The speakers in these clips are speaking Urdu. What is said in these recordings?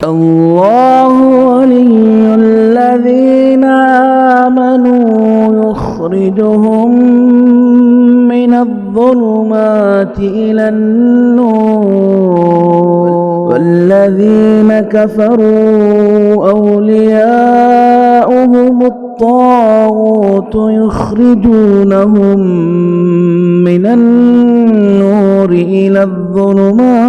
الله ولي الذين آمنوا يخرجهم من الظلمات إلى النور والذين كفروا أولياؤهم الطاغوت يخرجونهم من النور إلى الظلمات.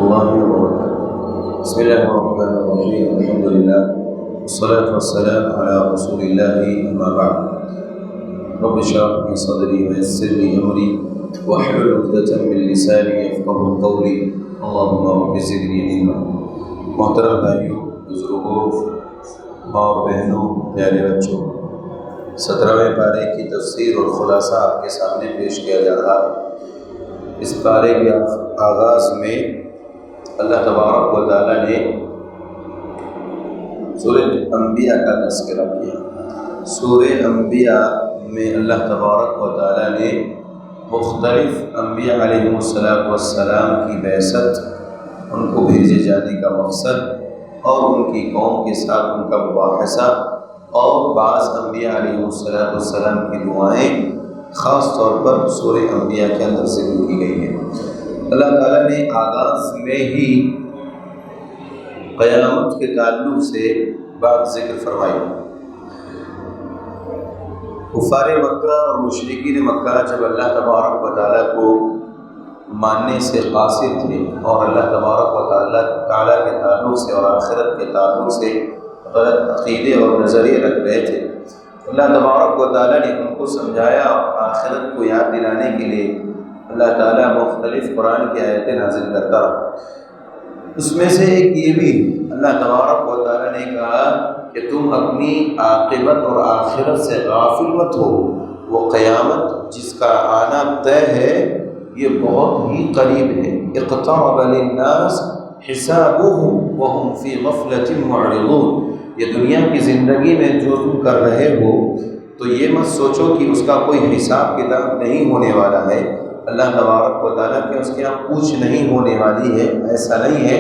الله وبركاته. بسم الله الرحمن الرحيم. الحمد لله والصلاة والسلام على رسول الله. أما بعد رب اشرح لي صدري ويسر لي أمري واحلل عقدة من لساني يفقهوا قولي. اللهم رب زدني علما. محترم بھائیوں، بزرگوں اور بہنوں، پیارے بچوں، 17ویں پارے کی تفسیر اور خلاصہ آپ کے سامنے پیش کیا جا رہا ہے۔ اس پارے کے آغاز میں اللہ تبارک و تعالیٰ نے سورہ انبیاء کا تذکرہ کیا۔ سورہ انبیاء میں اللہ تبارک و تعالیٰ نے مختلف انبیاء علیہ السلام کی بعثت، ان کو بھیجے جانے کا مقصد اور ان کی قوم کے ساتھ ان کا مباحثہ اور بعض انبیاء علیہ السلام کی دعائیں خاص طور پر سورہ انبیاء کے اندر ذکر کی گئی ہیں۔ اللہ تعالیٰ نے آغاز میں ہی قیامت کے تعلق سے بات ذکر فرمائی۔ کفار مکہ اور مشرکین مکہ جب اللہ تبارک و تعالیٰ کو ماننے سے قاصر تھے اور اللہ تبارک و تعالیٰ کے تعلق سے اور آخرت کے تعلق سے غلط عقیدے اور نظریے رکھ رہے تھے، اللہ تبارک و تعالیٰ نے ان کو سمجھایا اور آخرت کو یاد دلانے کے لیے اللہ تعالیٰ مختلف قرآن کی آیتیں نازل کرتا رہا۔ اس میں سے ایک یہ بھی اللہ تبارک و تعالیٰ نے کہا کہ تم اپنی عاقبت اور آخرت سے غافل مت ہو، وہ قیامت جس کا آنا طے ہے یہ بہت ہی قریب ہے۔ اقترب للناس حسابهم وهم فی غفلة معرضون۔ یہ دنیا کی زندگی میں جو تم کر رہے ہو تو یہ مت سوچو کہ اس کا کوئی حساب کتاب نہیں ہونے والا ہے، اللہ تبارک و تعالیٰ کے اس کے یہاں پوچھ نہیں ہونے والی ہے، ایسا نہیں ہے،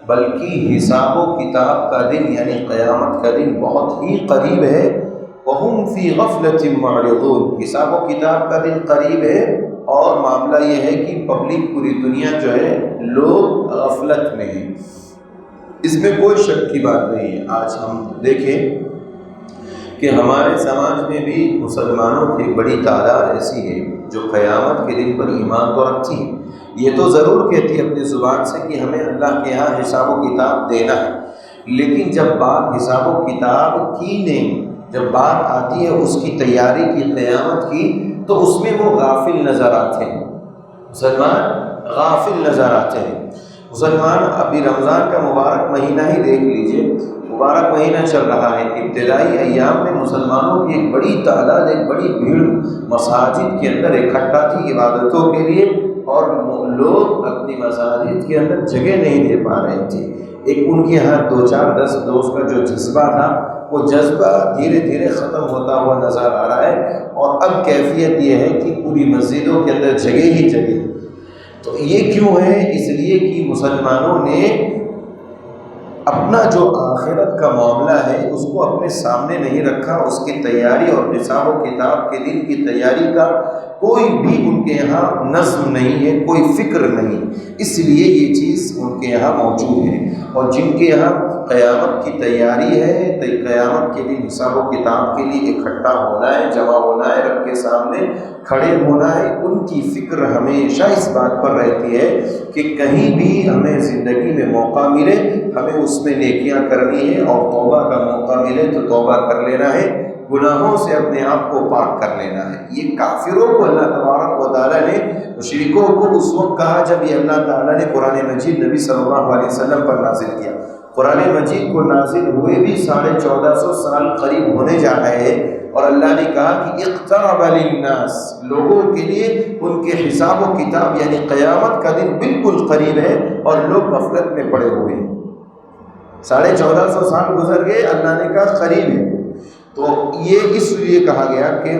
بلکہ حساب و کتاب کا دن یعنی قیامت کا دن بہت ہی قریب ہے۔ وَهُمْ فِي غَفْلَةٍ مُعْرِضُونَ۔ حساب و کتاب کا دن قریب ہے اور معاملہ یہ ہے کہ پبلک پوری دنیا جو ہے لوگ غفلت میں ہیں، اس میں کوئی شک کی بات نہیں ہے۔ آج ہم دیکھیں کہ ہمارے سماج میں بھی مسلمانوں کی بڑی تعداد ایسی ہے جو قیامت کے دن پر ایمان تو رکھتی ہے، یہ تو ضرور کہتی ہے اپنی زبان سے کہ ہمیں اللہ کے یہاں حساب و کتاب دینا ہے، لیکن جب بات حساب و کتاب کی نہیں، جب بات آتی ہے اس کی تیاری کی قیامت کی، تو اس میں وہ غافل نظر آتے ہیں، مسلمان غافل نظر آتے ہیں۔ مسلمان ابھی رمضان کا مبارک مہینہ ہی دیکھ لیجئے، مبارک مہینہ چل رہا ہے، ابتدائی ایام میں مسلمانوں کی ایک بڑی تعداد، ایک بڑی بھیڑ مساجد کے اندر اکٹھا تھی عبادتوں کے لیے، اور لوگ اپنی مساجد کے اندر جگہ نہیں دے پا رہے تھے۔ ایک ان کے ہاں 2-4-10 دوست کا جو جذبہ تھا وہ جذبہ دھیرے دھیرے ختم ہوتا ہوا نظر آ رہا ہے، اور اب کیفیت یہ ہے کہ پوری مسجدوں کے اندر جگہ ہی جگہ۔ تو یہ کیوں ہے؟ اس لیے کہ مسلمانوں نے اپنا جو آخرت کا معاملہ ہے اس کو اپنے سامنے نہیں رکھا، اس کی تیاری اور حساب و کتاب کے دن کی تیاری کا کوئی بھی ان کے یہاں نظم نہیں ہے، کوئی فکر نہیں، اس لیے یہ چیز ان کے یہاں موجود ہے۔ اور جن کے یہاں قیامت کی تیاری ہے، قیامت کے دن حساب و کتاب کے لیے اکٹھا ہونا ہے، جمع ہونا ہے، رب کے سامنے کھڑے ہونا ہے، ان کی فکر ہمیشہ اس بات پر رہتی ہے کہ کہیں بھی ہمیں زندگی میں موقع ملے ہمیں اس میں نیکیاں کرنی ہے، اور توبہ کا موقع ملے تو توبہ کر لینا ہے، گناہوں سے اپنے آپ کو پاک کر لینا ہے۔ یہ کافروں کو اللہ تبارک و تعالیٰ نے، مشرکوں کو اس وقت کہا جب یہ اللہ تعالیٰ نے قرآن مجید نبی صلی اللہ علیہ وسلم پر نازل کیا۔ قرآن مجید کو نازل ہوئے بھی 1450 سال قریب ہونے جا رہے ہیں، اور اللہ نے کہا کہ اقترب للناس، لوگوں کے لیے ان کے حساب و کتاب یعنی قیامت کا دن بالکل قریب ہے، اور لوگ غفلت میں پڑے ہوئے ہیں۔ 1450 سال گزر گئے، اللہ نے کہا قریب ہے۔ تو یہ اس لیے کہا گیا کہ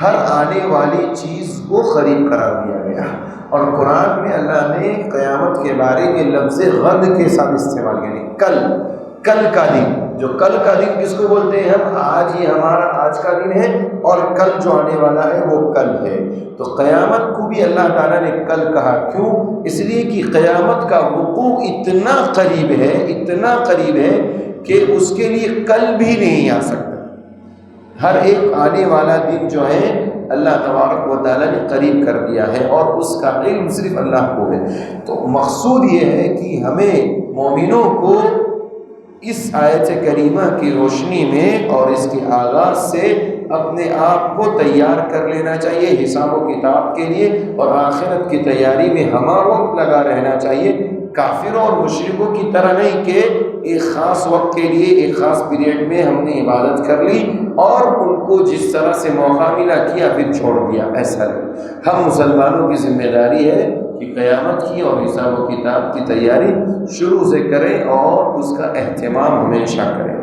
ہر آنے والی چیز کو قریب قرار دیا گیا، اور قرآن میں اللہ نے قیامت کے بارے میں لفظ غد کے ساتھ استعمال کیا، یعنی کل کا دن، جو کل کا دن کس کو بولتے ہیں ہم؟ آج یہ ہمارا آج کا دن ہے اور کل جو آنے والا ہے وہ کل ہے۔ تو قیامت کو بھی اللہ تعالیٰ نے کل کہا، کیوں؟ اس لیے کہ قیامت کا وقوع اتنا قریب ہے کہ اس کے لیے کل بھی نہیں آ سکتا۔ ہر ایک آنے والا دن جو ہے اللہ تبارک و تعالیٰ نے قریب کر دیا ہے، اور اس کا علم صرف اللہ کو ہے۔ تو مقصود یہ ہے کہ ہمیں مومنوں کو اس آیت کریمہ کی روشنی میں اور اس کے آغاز سے اپنے آپ کو تیار کر لینا چاہیے حساب و کتاب کے لیے، اور آخرت کی تیاری میں ہمارا وقت لگا رہنا چاہیے، کافروں اور مشرکوں کی طرح نہیں کہ ایک خاص وقت کے لیے ایک خاص پیریڈ میں ہم نے عبادت کر لی اور ان کو جس طرح سے موقع ملا کیا پھر چھوڑ دیا، ایسا نہیں۔ ہم مسلمانوں کی ذمہ داری ہے کہ قیامت کی اور حساب و کتاب کی تیاری شروع سے کریں اور اس کا اہتمام ہمیشہ کریں۔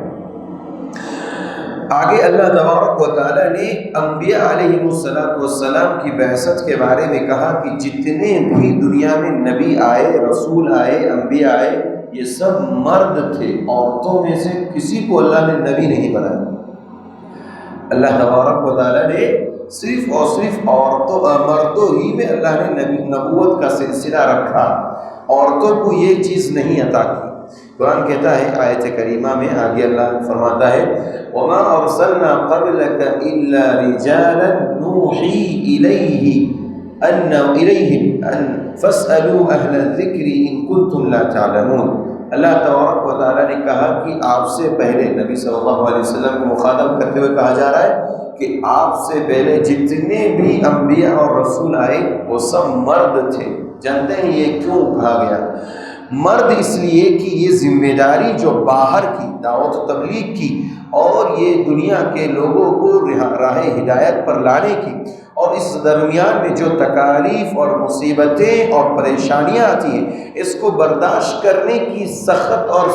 آگے اللہ تبارک و تعالیٰ نے انبیاء علیہ السلام کی بعثت کے بارے میں کہا کہ جتنے بھی دنیا میں نبی آئے، رسول آئے، انبیاء آئے، یہ سب مرد تھے، عورتوں میں سے کسی کو اللہ نے نبی نہیں بنایا۔ اللہ تبارک و تعالیٰ نے صرف اور صرف مردوں ہی میں اللہ نے نبوت کا سلسلہ رکھا، عورتوں کو یہ چیز نہیں عطا کی۔ قرآن کہتا ہے آیت کریمہ میں، آگے اللہ فرماتا ہے وَمَا أَرْسَلْنَا قَبْلَكَ إِلَّا رِجَالًا نُوحِي إِلَيْهِمْ أَنْ فَاسْأَلُوا أَهْلَ الذِّكْرِ إِن كُنتُمْ لَا تَعْلَمُونَ۔ اللہ تبارک و تعالیٰ نے کہا کہ آپ سے پہلے، نبی صلی اللہ علیہ وسلم کو مخاطب کرتے ہوئے کہا جا رہا ہے کہ آپ سے پہلے جتنے بھی انبیاء اور رسول آئے وہ سب مرد تھے۔ جانتے ہیں یہ کیوں کہا گیا؟ مرد اس لیے کہ یہ ذمہ داری جو باہر کی دعوت و تبلیغ کی اور یہ دنیا کے لوگوں کو راہ ہدایت پر لانے کی، اور اس درمیان میں جو تکالیف اور مصیبتیں اور پریشانیاں آتی ہیں اس کو برداشت کرنے کی سخت اور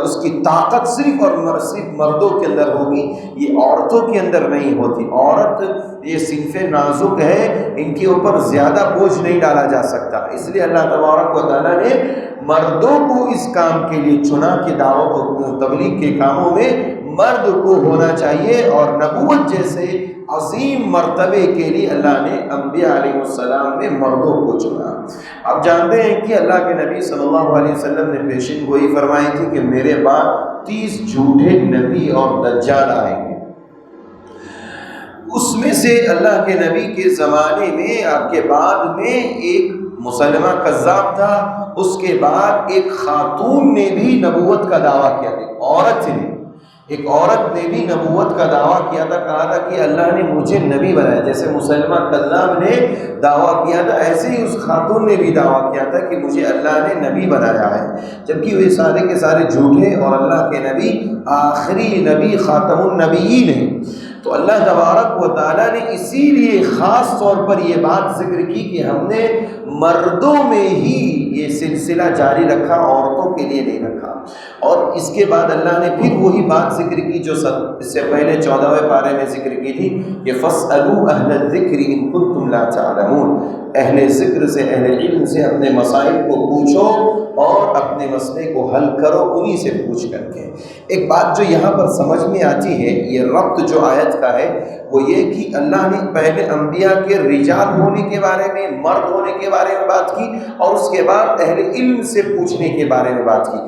اس کی طاقت صرف اور صرف مردوں کے اندر ہوگی، یہ عورتوں کے اندر نہیں ہوتی۔ عورت یہ صنف نازک ہے، ان کے اوپر زیادہ بوجھ نہیں ڈالا جا سکتا، اس لیے اللہ تبارک و تعالیٰ نے مردوں کو اس کام کے لیے چنا کہ دعوت و تبلیغ کے کاموں میں مرد کو ہونا چاہیے، اور نبوت جیسے عظیم مرتبے کے لیے اللہ نے انبیاء علیہ السلام میں مردوں کو چنا۔ آپ جانتے ہیں کہ اللہ کے نبی صلی اللہ علیہ وسلم نے پیشین گوئی فرمائی تھی کہ میرے بعد 30 جھوٹے نبی اور دجال آئیں گے۔ اس میں سے اللہ کے نبی کے زمانے میں آپ کے بعد میں ایک مسلمہ کذاب تھا، اس کے بعد ایک خاتون نے بھی نبوت کا دعویٰ کیا تھا، ایک عورت نے بھی نبوت کا دعویٰ کیا تھا، کہا تھا کہ اللہ نے مجھے نبی بنایا۔ جیسے مسلمہ کذاب نے دعویٰ کیا تھا، ایسے ہی اس خاتون نے بھی دعویٰ کیا تھا کہ مجھے اللہ نے نبی بنایا ہے، جبکہ وہ سارے کے سارے جھوٹے اور اللہ کے نبی آخری نبی خاتم النبیین ہیں۔ تو اللہ تبارک و تعالیٰ نے اسی لیے خاص طور پر یہ بات ذکر کی کہ ہم نے مردوں میں ہی یہ سلسلہ جاری رکھا، عورتوں کے لیے نہیں رکھا۔ اور اس کے بعد اللہ نے پھر وہی بات ذکر کی جو اس سے پہلے 14ویں پارے میں ذکر کی تھی کہ فَاسْأَلُوا أَهْلَ الذِّكْرِ إِن كُنتُمْ لَا تَعْلَمُونَ۔ اہل ذکر سے، اہل علم سے اپنے مسائل کو پوچھو اور اپنے مسئلے کو حل کرو انہی سے پوچھ کر کے۔ ایک بات جو یہاں پر سمجھ میں آتی ہے، یہ ربط جو آیت کا ہے وہ یہ کہ اللہ نے پہلے انبیاء کے رجال ہونے کے بارے میں، مرد ہونے کے بارے میں بات کی، اور اس کے بعد اہل علم سے پوچھنے کے بارے میں بات کی۔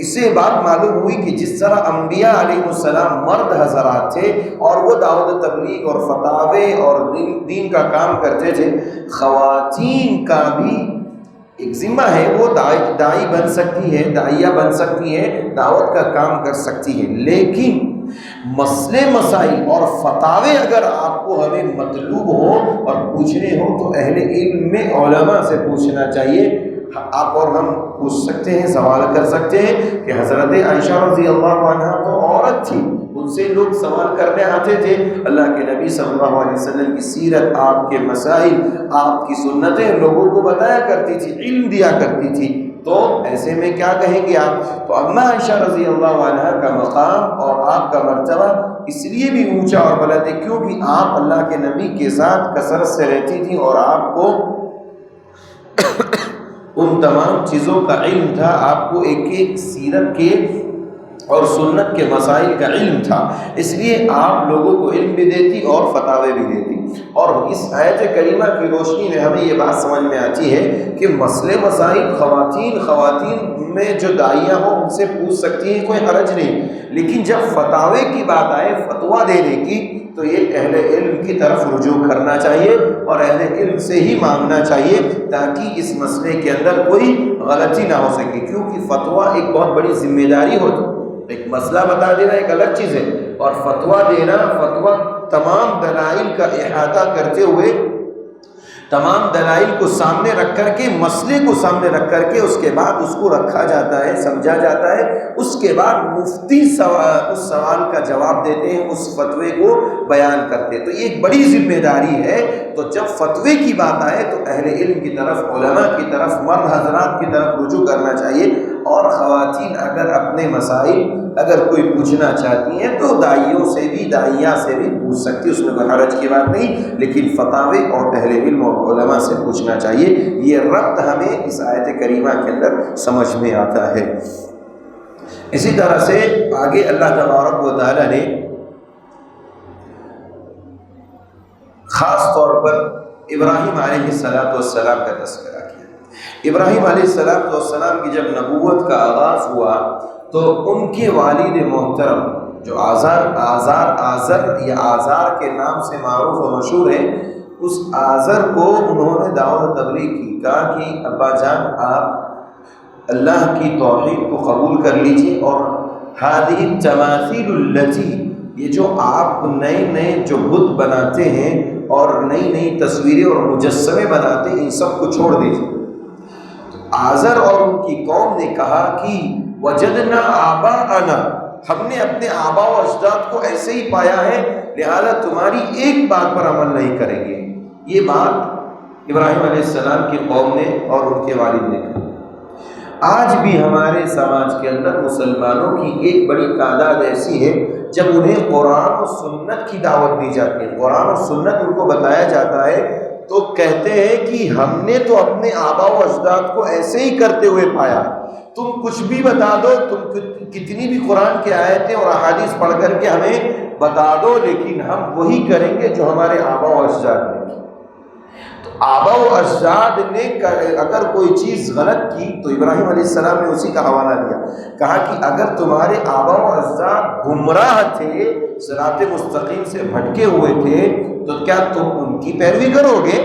اس سے بات معلوم ہوئی کہ جس طرح انبیاء علیہ السلام مرد حضرات تھے اور وہ دعوت تبلیغ اور فتاوے اور دین کا کام کرتے تھے، خواتین کا بھی ایک ذمہ ہے، وہ داعی بن سکتی ہے، داعیہ بن سکتی ہے، دعوت کا کام کر سکتی ہے، لیکن مسئلے مسائل اور فتاوے اگر آپ کو ہمیں مطلوب ہو اور پوچھنے ہو تو اہل علم میں علماء سے پوچھنا چاہیے۔ آپ اور ہم پوچھ سکتے ہیں، سوال کر سکتے ہیں کہ حضرت عائشہ رضی اللہ عنہ تو عورت تھی، ان سے لوگ سوال کرنے آتے تھے، اللہ کے نبی صلی اللہ علیہ وسلم کی سیرت، آپ کے مسائل، آپ کی سنتیں لوگوں کو بتایا کرتی تھی، علم دیا کرتی تھی، تو ایسے میں کیا کہیں گے آپ؟ تو اما عائشہ رضی اللہ عنہ کا مقام اور آپ کا مرتبہ اس لیے بھی اونچا اور بلند ہے کیونکہ آپ اللہ کے نبی کے ساتھ کثرت سے رہتی تھی اور آپ کو ان تمام چیزوں کا علم تھا، آپ کو ایک ایک سیرت کے اور سنت کے مسائل کا علم تھا، اس لیے آپ لوگوں کو علم بھی دیتی اور فتاوے بھی دیتی۔ اور اس آیت کریمہ کی روشنی میں ہمیں یہ بات سمجھ میں آتی ہے کہ مسئلے مسائل خواتین میں جو داعیہ ہوں ان سے پوچھ سکتی ہیں، کوئی حرج نہیں، لیکن جب فتاوے کی بات آئے، فتویٰ دینے کی، تو یہ اہل علم کی طرف رجوع کرنا چاہیے اور اہل علم سے ہی مانگنا چاہیے تاکہ اس مسئلے کے اندر کوئی غلطی نہ ہو سکے، کیونکہ فتویٰ ایک بہت بڑی ذمہ داری ہوتی ہے۔ ایک مسئلہ بتا دینا ایک الگ چیز ہے، اور فتویٰ دینا، فتویٰ تمام دلائل کا احاطہ کرتے ہوئے، تمام دلائل کو سامنے رکھ کر کے، مسئلے کو سامنے رکھ کر کے، اس کے بعد اس کو رکھا جاتا ہے، سمجھا جاتا ہے، اس کے بعد مفتی اس سوال کا جواب دیتے ہیں، اس فتوے کو بیان کرتے ہیں۔ تو یہ ایک بڑی ذمہ داری ہے۔ تو جب فتوے کی بات آئے تو اہل علم کی طرف، علماء کی طرف، مرد حضرات کی طرف رجوع کرنا چاہیے، اور خواتین اگر اپنے مسائل اگر کوئی پوچھنا چاہتی ہیں تو داعیوں سے بھی، داعیہ سے بھی پوچھ سکتی، اس میں کوئی حرج کی بات نہیں، لیکن فتاوے اور اہل علم اور علماء سے پوچھنا چاہیے۔ یہ ربط ہمیں اس آیت کریمہ کے اندر سمجھ میں آتا ہے۔ اسی طرح سے آگے اللہ تبارک و تعالی نے خاص طور پر ابراہیم علیہ السلام کا تذکرہ کیا۔ ابراہیم علیہ السلام کی جب نبوت کا آغاز ہوا تو ان کے والد محترم جو آزر یا آزار کے نام سے معروف و مشہور ہے، اس آزر کو انہوں نے دعوت تبلیغ کی، کہا کہ ابا جان آپ اللہ کی توحید کو قبول کر لیجئے، اور ہذہ التماثیل التی، یہ جو آپ نئے جو بت بناتے ہیں اور نئی تصویریں اور مجسمے بناتے ہیں، ان سب کو چھوڑ دیجئے۔ آزر اور ان کی قوم نے کہا کہ وجدنا آباءنا، ہم نے اپنے آباء و اجداد کو ایسے ہی پایا ہے، لہذا تمہاری ایک بات پر عمل نہیں کریں گے۔ یہ بات ابراہیم علیہ السلام کی قوم نے اور ان کے والد نے کہی۔ آج بھی ہمارے سماج کے اندر مسلمانوں کی ایک بڑی تعداد ایسی ہے جب انہیں قرآن و سنت کی دعوت دی جاتی ہے، قرآن و سنت ان کو بتایا جاتا ہے، تو کہتے ہیں کہ ہم نے تو اپنے آباء و اجداد کو ایسے ہی کرتے ہوئے پایا، تم کچھ بھی بتا دو، تم کتنی بھی قرآن کی آیتیں اور احادیث پڑھ کر کے ہمیں بتا دو، لیکن ہم وہی کریں گے جو ہمارے آباء و اجداد نے کی۔ تو آباء و اجداد نے اگر کوئی چیز غلط کی تو ابراہیم علیہ السلام نے اسی کا حوالہ دیا، کہا کہ اگر تمہارے آباء و اجداد گمراہ تھے، صراط مستقیم سے بھٹکے ہوئے تھے، تو کیا تم ان کی پیروی کرو گے؟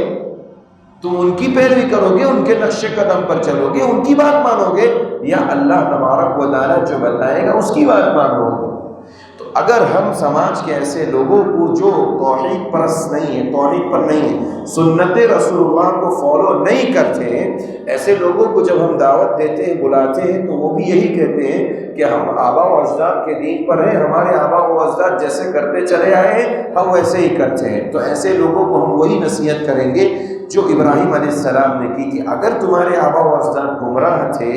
تم ان کی پیروی کرو گے، ان کے نقش قدم پر چلو گے، ان کی بات مانو گے، یا اللہ تبارک و تعالیٰ جو بتائے گا اس کی بات مانو گے؟ تو اگر ہم سماج کے ایسے لوگوں کو جو توحید پرست نہیں ہے، توحید پر نہیں ہے، سنت رسول اللہ کو فالو نہیں کرتے ہیں، ایسے لوگوں کو جب ہم دعوت دیتے ہیں، بلاتے ہیں، تو وہ بھی یہی کہتے ہیں کہ ہم آباء و اجداد کے دین پر ہیں، ہمارے آباء و اجداد جیسے کرتے چلے آئے ہیں ہم ویسے ہی کرتے ہیں۔ تو ایسے لوگوں کو ہم وہی نصیحت کریں گے جو ابراہیم علیہ السلام نے کی کہ اگر تمہارے آباء و اجداد گمراہ تھے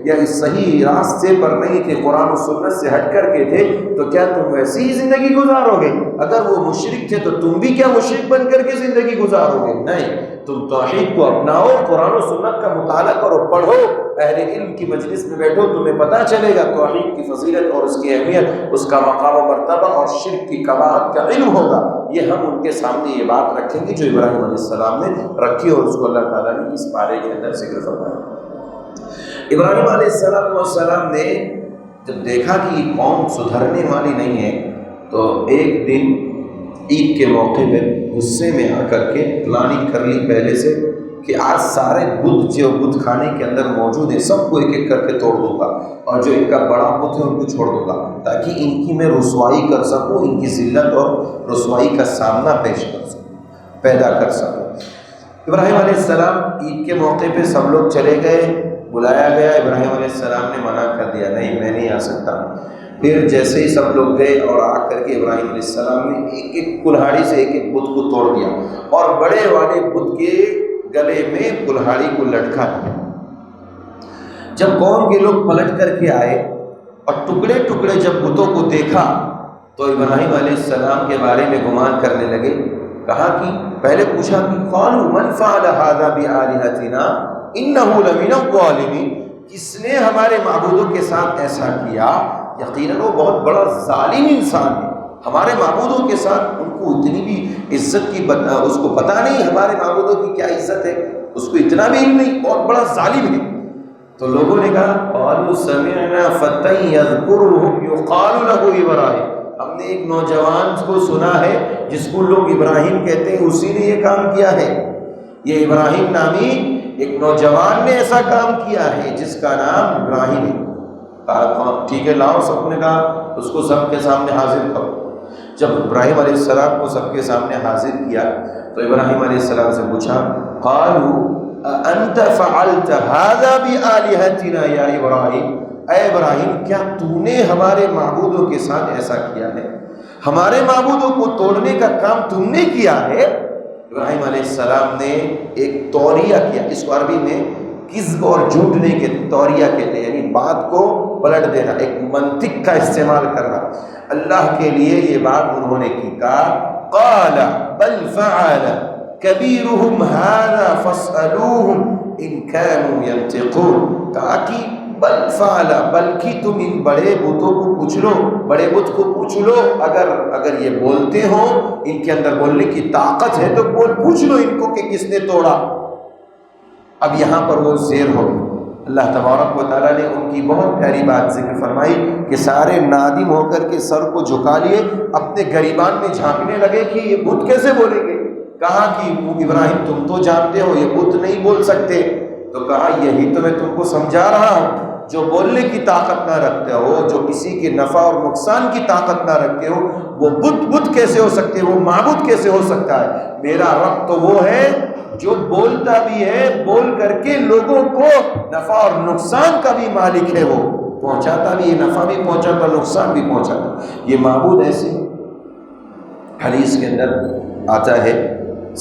یا اس صحیح راستے پر نہیں تھے، قرآن و سنت سے ہٹ کر کے تھے، تو کیا تم ویسی ہی زندگی گزارو گے؟ اگر وہ مشرک تھے تو تم بھی کیا مشرک بن کر کے زندگی گزارو گے؟ نہیں، تم توحید کو اپناؤ، قرآن و سنت کا مطالعہ کرو، پڑھو، اہل علم کی مجلس میں بیٹھو، تمہیں پتہ چلے گا توحید کی فضیلت اور اس کی اہمیت، اس کا مقام و مرتبہ اور شرک کی قباحت کا علم ہوگا۔ یہ ہم ان کے سامنے یہ بات رکھیں گے جو ابراہیم علیہ السلام نے رکھی، اور اس کو اللہ تعالیٰ نے اس پارے کے اندر ذکر فرمایا۔ ابراہیم علیہ السلام نے جب دیکھا کہ یہ قوم سدھرنے والی نہیں ہے، تو ایک دن عید کے موقع پہ غصے میں آ کر کے پلاننگ کر لی پہلے سے کہ آج سارے بت جو بت خانے کے اندر موجود ہیں سب کو ایک ایک کر کے توڑ دوں گا، اور جو ان کا بڑا بت ہے ان کو چھوڑ دوں گا، تاکہ ان کی میں رسوائی کر سکوں، ان کی ذلت اور رسوائی کا سامنا پیدا کر سکوں۔ ابراہیم علیہ السلام عید کے موقع پہ سب لوگ چلے گئے، بلایا گیا، ابراہیم علیہ السلام نے منع کر دیا، نہیں میں نہیں آ سکتا۔ پھر جیسے ہی سب لوگ گئے اور آ کر کے ابراہیم علیہ السلام نے ایک ایک کلہاڑی سے ایک ایک بت کو توڑ دیا، اور بڑے والے بت کے گلے میں کلہاڑی کو لٹکا دیا۔ جب قوم کے لوگ پلٹ کر کے آئے اور ٹکڑے ٹکڑے جب بتوں کو دیکھا تو ابراہیم علیہ السلام کے بارے میں گمان کرنے لگے. کہا کہ پہلے پوچھا کہ قالوا من فعل هذا بآلهتنا انه لمن الظالمین، کس نے ہمارے معبودوں کے ساتھ ایسا کیا؟ یقیناً وہ بہت بڑا ظالم انسان ہے. ہمارے معبودوں کے ساتھ ان کو اتنی بھی عزت کی اس کو پتہ نہیں ہمارے معبودوں کی کیا عزت ہے، اس کو اتنا بھی علم نہیں، بہت بڑا ظالم ہے. تو لوگوں نے کہا قالوا سمعنا فتى يذكرهم يقال له ابراہیم، ہم نے ایک نوجوان کو سنا ہے جس کو لوگ ابراہیم کہتے ہیں، اسی نے یہ کام کیا ہے. یہ ابراہیم نامی ایک نوجوان نے ایسا کام کیا ہے جس کا نام ابراہیم ہے. کہا ٹھیک ہے لاؤ. سب نے کہا اس کو سب کے سامنے حاضر کرو. جب ابراہیم علیہ السلام کو سب کے سامنے حاضر کیا تو ابراہیم علیہ السلام سے پوچھا قالوا انت فعلت هذا بآلهتنا یا ابراہیم، اے ابراہیم کیا تو نے ہمارے معبودوں کے ساتھ ایسا کیا ہے؟ ہمارے معبودوں کو توڑنے کا کام تم نے کیا ہے؟ ابراہیم علیہ السلام نے ایک توریہ کیا. اس کو عربی میں کذب اور جھوٹنے کے توریہ کہتے ہیں، یعنی بات کو پلٹ دینا، ایک منطق کا استعمال کرنا. اللہ کے لیے یہ بات انہوں نے کی. کہا قال بل فعل کبیرہم ھذا فاسألوہم ان كانوا ينطقون. کہا کہ بل فعل، بلکہ تم ان بڑے بتوں کو پوچھ لو، بڑے بت کو پوچھ لو، اگر یہ بولتے ہو، ان کے اندر بولنے کی طاقت ہے تو پوچھ لو ان کو کہ کس نے توڑا. اب یہاں پر وہ زیر ہو گئی. اللہ تبارک و تعالیٰ نے ان کی بہت پیاری بات ذکر فرمائی کہ سارے نادم ہو کر کے سر کو جھکا لیے، اپنے گریبان میں جھانکنے لگے کہ یہ بت کیسے بولیں گے. کہا کہ ابراہیم تم تو جانتے ہو یہ بت نہیں بول سکتے. تو کہا یہی تو میں تم کو سمجھا رہا ہوں، جو بولنے کی طاقت نہ رکھتے ہو، جو کسی کے نفع اور نقصان کی طاقت نہ رکھتے ہو، وہ بت کیسے ہو سکتے، وہ معبود کیسے ہو سکتا ہے؟ میرا رب تو وہ ہے جو بولتا بھی ہے، بول کر کے لوگوں کو نفع اور نقصان کا بھی مالک ہے، وہ پہنچاتا بھی ہے، نفع بھی پہنچاتا، نقصان بھی پہنچاتا. یہ معبود ایسے. حدیث کے اندر آتا ہے،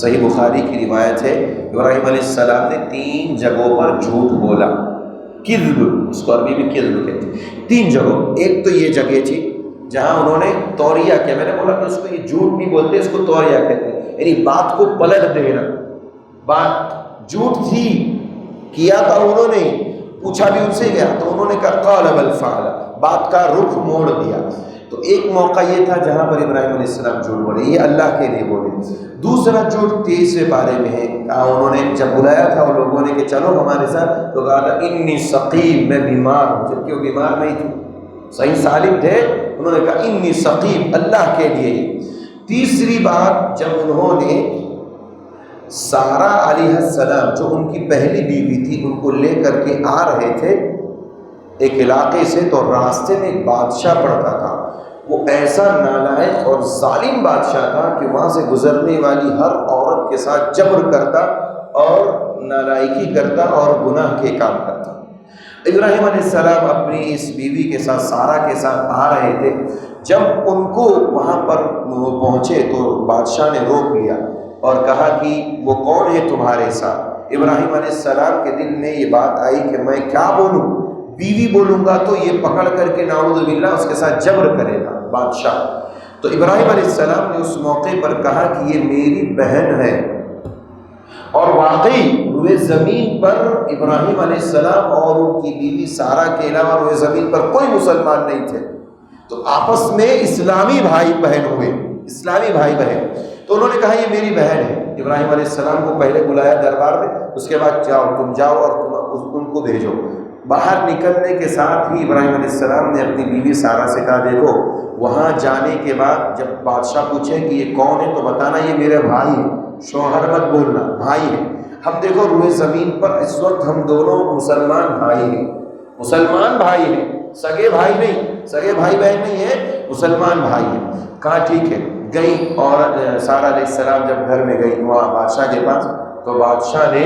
صحیح بخاری کی روایت ہے، ابراہیم علیہ السلام نے 3 جگہوں پر جھوٹ بولا. کذب، اس کو عربی میں کذب کہتے ہیں. 3 جگہوں. ایک تو یہ جگہ تھی جہاں انہوں نے توریہ کیا. میں نے بولا کہ اس کو یہ جھوٹ نہیں بولتے، اس کو توریہ کہتے ہیں، یعنی بات کو پلٹ دینا. بات جھوٹ تھی، کیا تھا انہوں نے، پوچھا بھی ان سے گیا تو انہوں نے کہا قال بل فعل، بات کا رخ موڑ دیا. تو ایک موقع یہ تھا جہاں پر ابراہیم علیہ السلام جھوٹ بولے، یہ اللہ کے لیے بولے. دوسرا جھوٹ 23 بارے میں ہے. کہا انہوں نے جب بلایا تھا ان لوگوں نے کہ چلو ہمارے ساتھ، تو کہا تھا انی سقیم، میں بیمار ہوں، جبکہ وہ بیمار نہیں تھے، صحیح سالم تھے. انہوں نے کہا انی سقیم، اللہ کے لیے. تیسری بات، جب انہوں نے سارہ علیہ السلام جو ان کی پہلی بیوی تھی ان کو لے کر کے آ رہے تھے ایک علاقے سے، تو راستے میں ایک بادشاہ پڑتا تھا. وہ ایسا نالائق اور ظالم بادشاہ تھا کہ وہاں سے گزرنے والی ہر عورت کے ساتھ جبر کرتا اور نالائقی کرتا اور گناہ کے کام کرتا. ابراہیم علیہ السلام اپنی اس بیوی کے ساتھ، سارہ کے ساتھ آ رہے تھے. جب ان کو وہاں پر پہنچے تو بادشاہ نے روک لیا اور کہا کہ وہ کون ہے تمہارے ساتھ؟ ابراہیم علیہ السلام کے دل میں یہ بات آئی کہ میں کیا بولوں، بیوی بولوں گا تو یہ پکڑ کر کے نعوذ باللہ اس کے ساتھ جبر کرے گا بادشاہ. تو ابراہیم علیہ السلام نے اس موقع پر کہا کہ یہ میری بہن ہے. اور واقعی روئے زمین پر ابراہیم علیہ السلام اور ان کی بیوی سارہ کے علاوہ روئے زمین پر کوئی مسلمان نہیں تھے. تو آپس میں اسلامی بھائی بہن ہوئے، اسلامی بھائی بہن. تو انہوں نے کہا یہ میری بہن ہے. ابراہیم علیہ السلام کو پہلے بلایا دربار میں، اس کے بعد تم جاؤ اور ان کو بھیجو. باہر نکلنے کے ساتھ ہی ابراہیم علیہ السلام نے اپنی بیوی سارہ سے کہا دیکھو وہاں جانے کے بعد جب بادشاہ پوچھے کہ یہ کون ہے تو بتانا یہ میرے بھائی ہے، شوہر مت بولنا، بھائی ہے. ہم دیکھو روئے زمین پر اس وقت ہم دونوں مسلمان بھائی ہیں، مسلمان بھائی ہیں، سگے بھائی نہیں، سگے بھائی بہن نہیں ہیں، مسلمان بھائی ہیں. کہا ٹھیک ہے. گئی اور سارہ علیہ السلام جب گھر میں گئی وہاں بادشاہ کے پاس، تو بادشاہ نے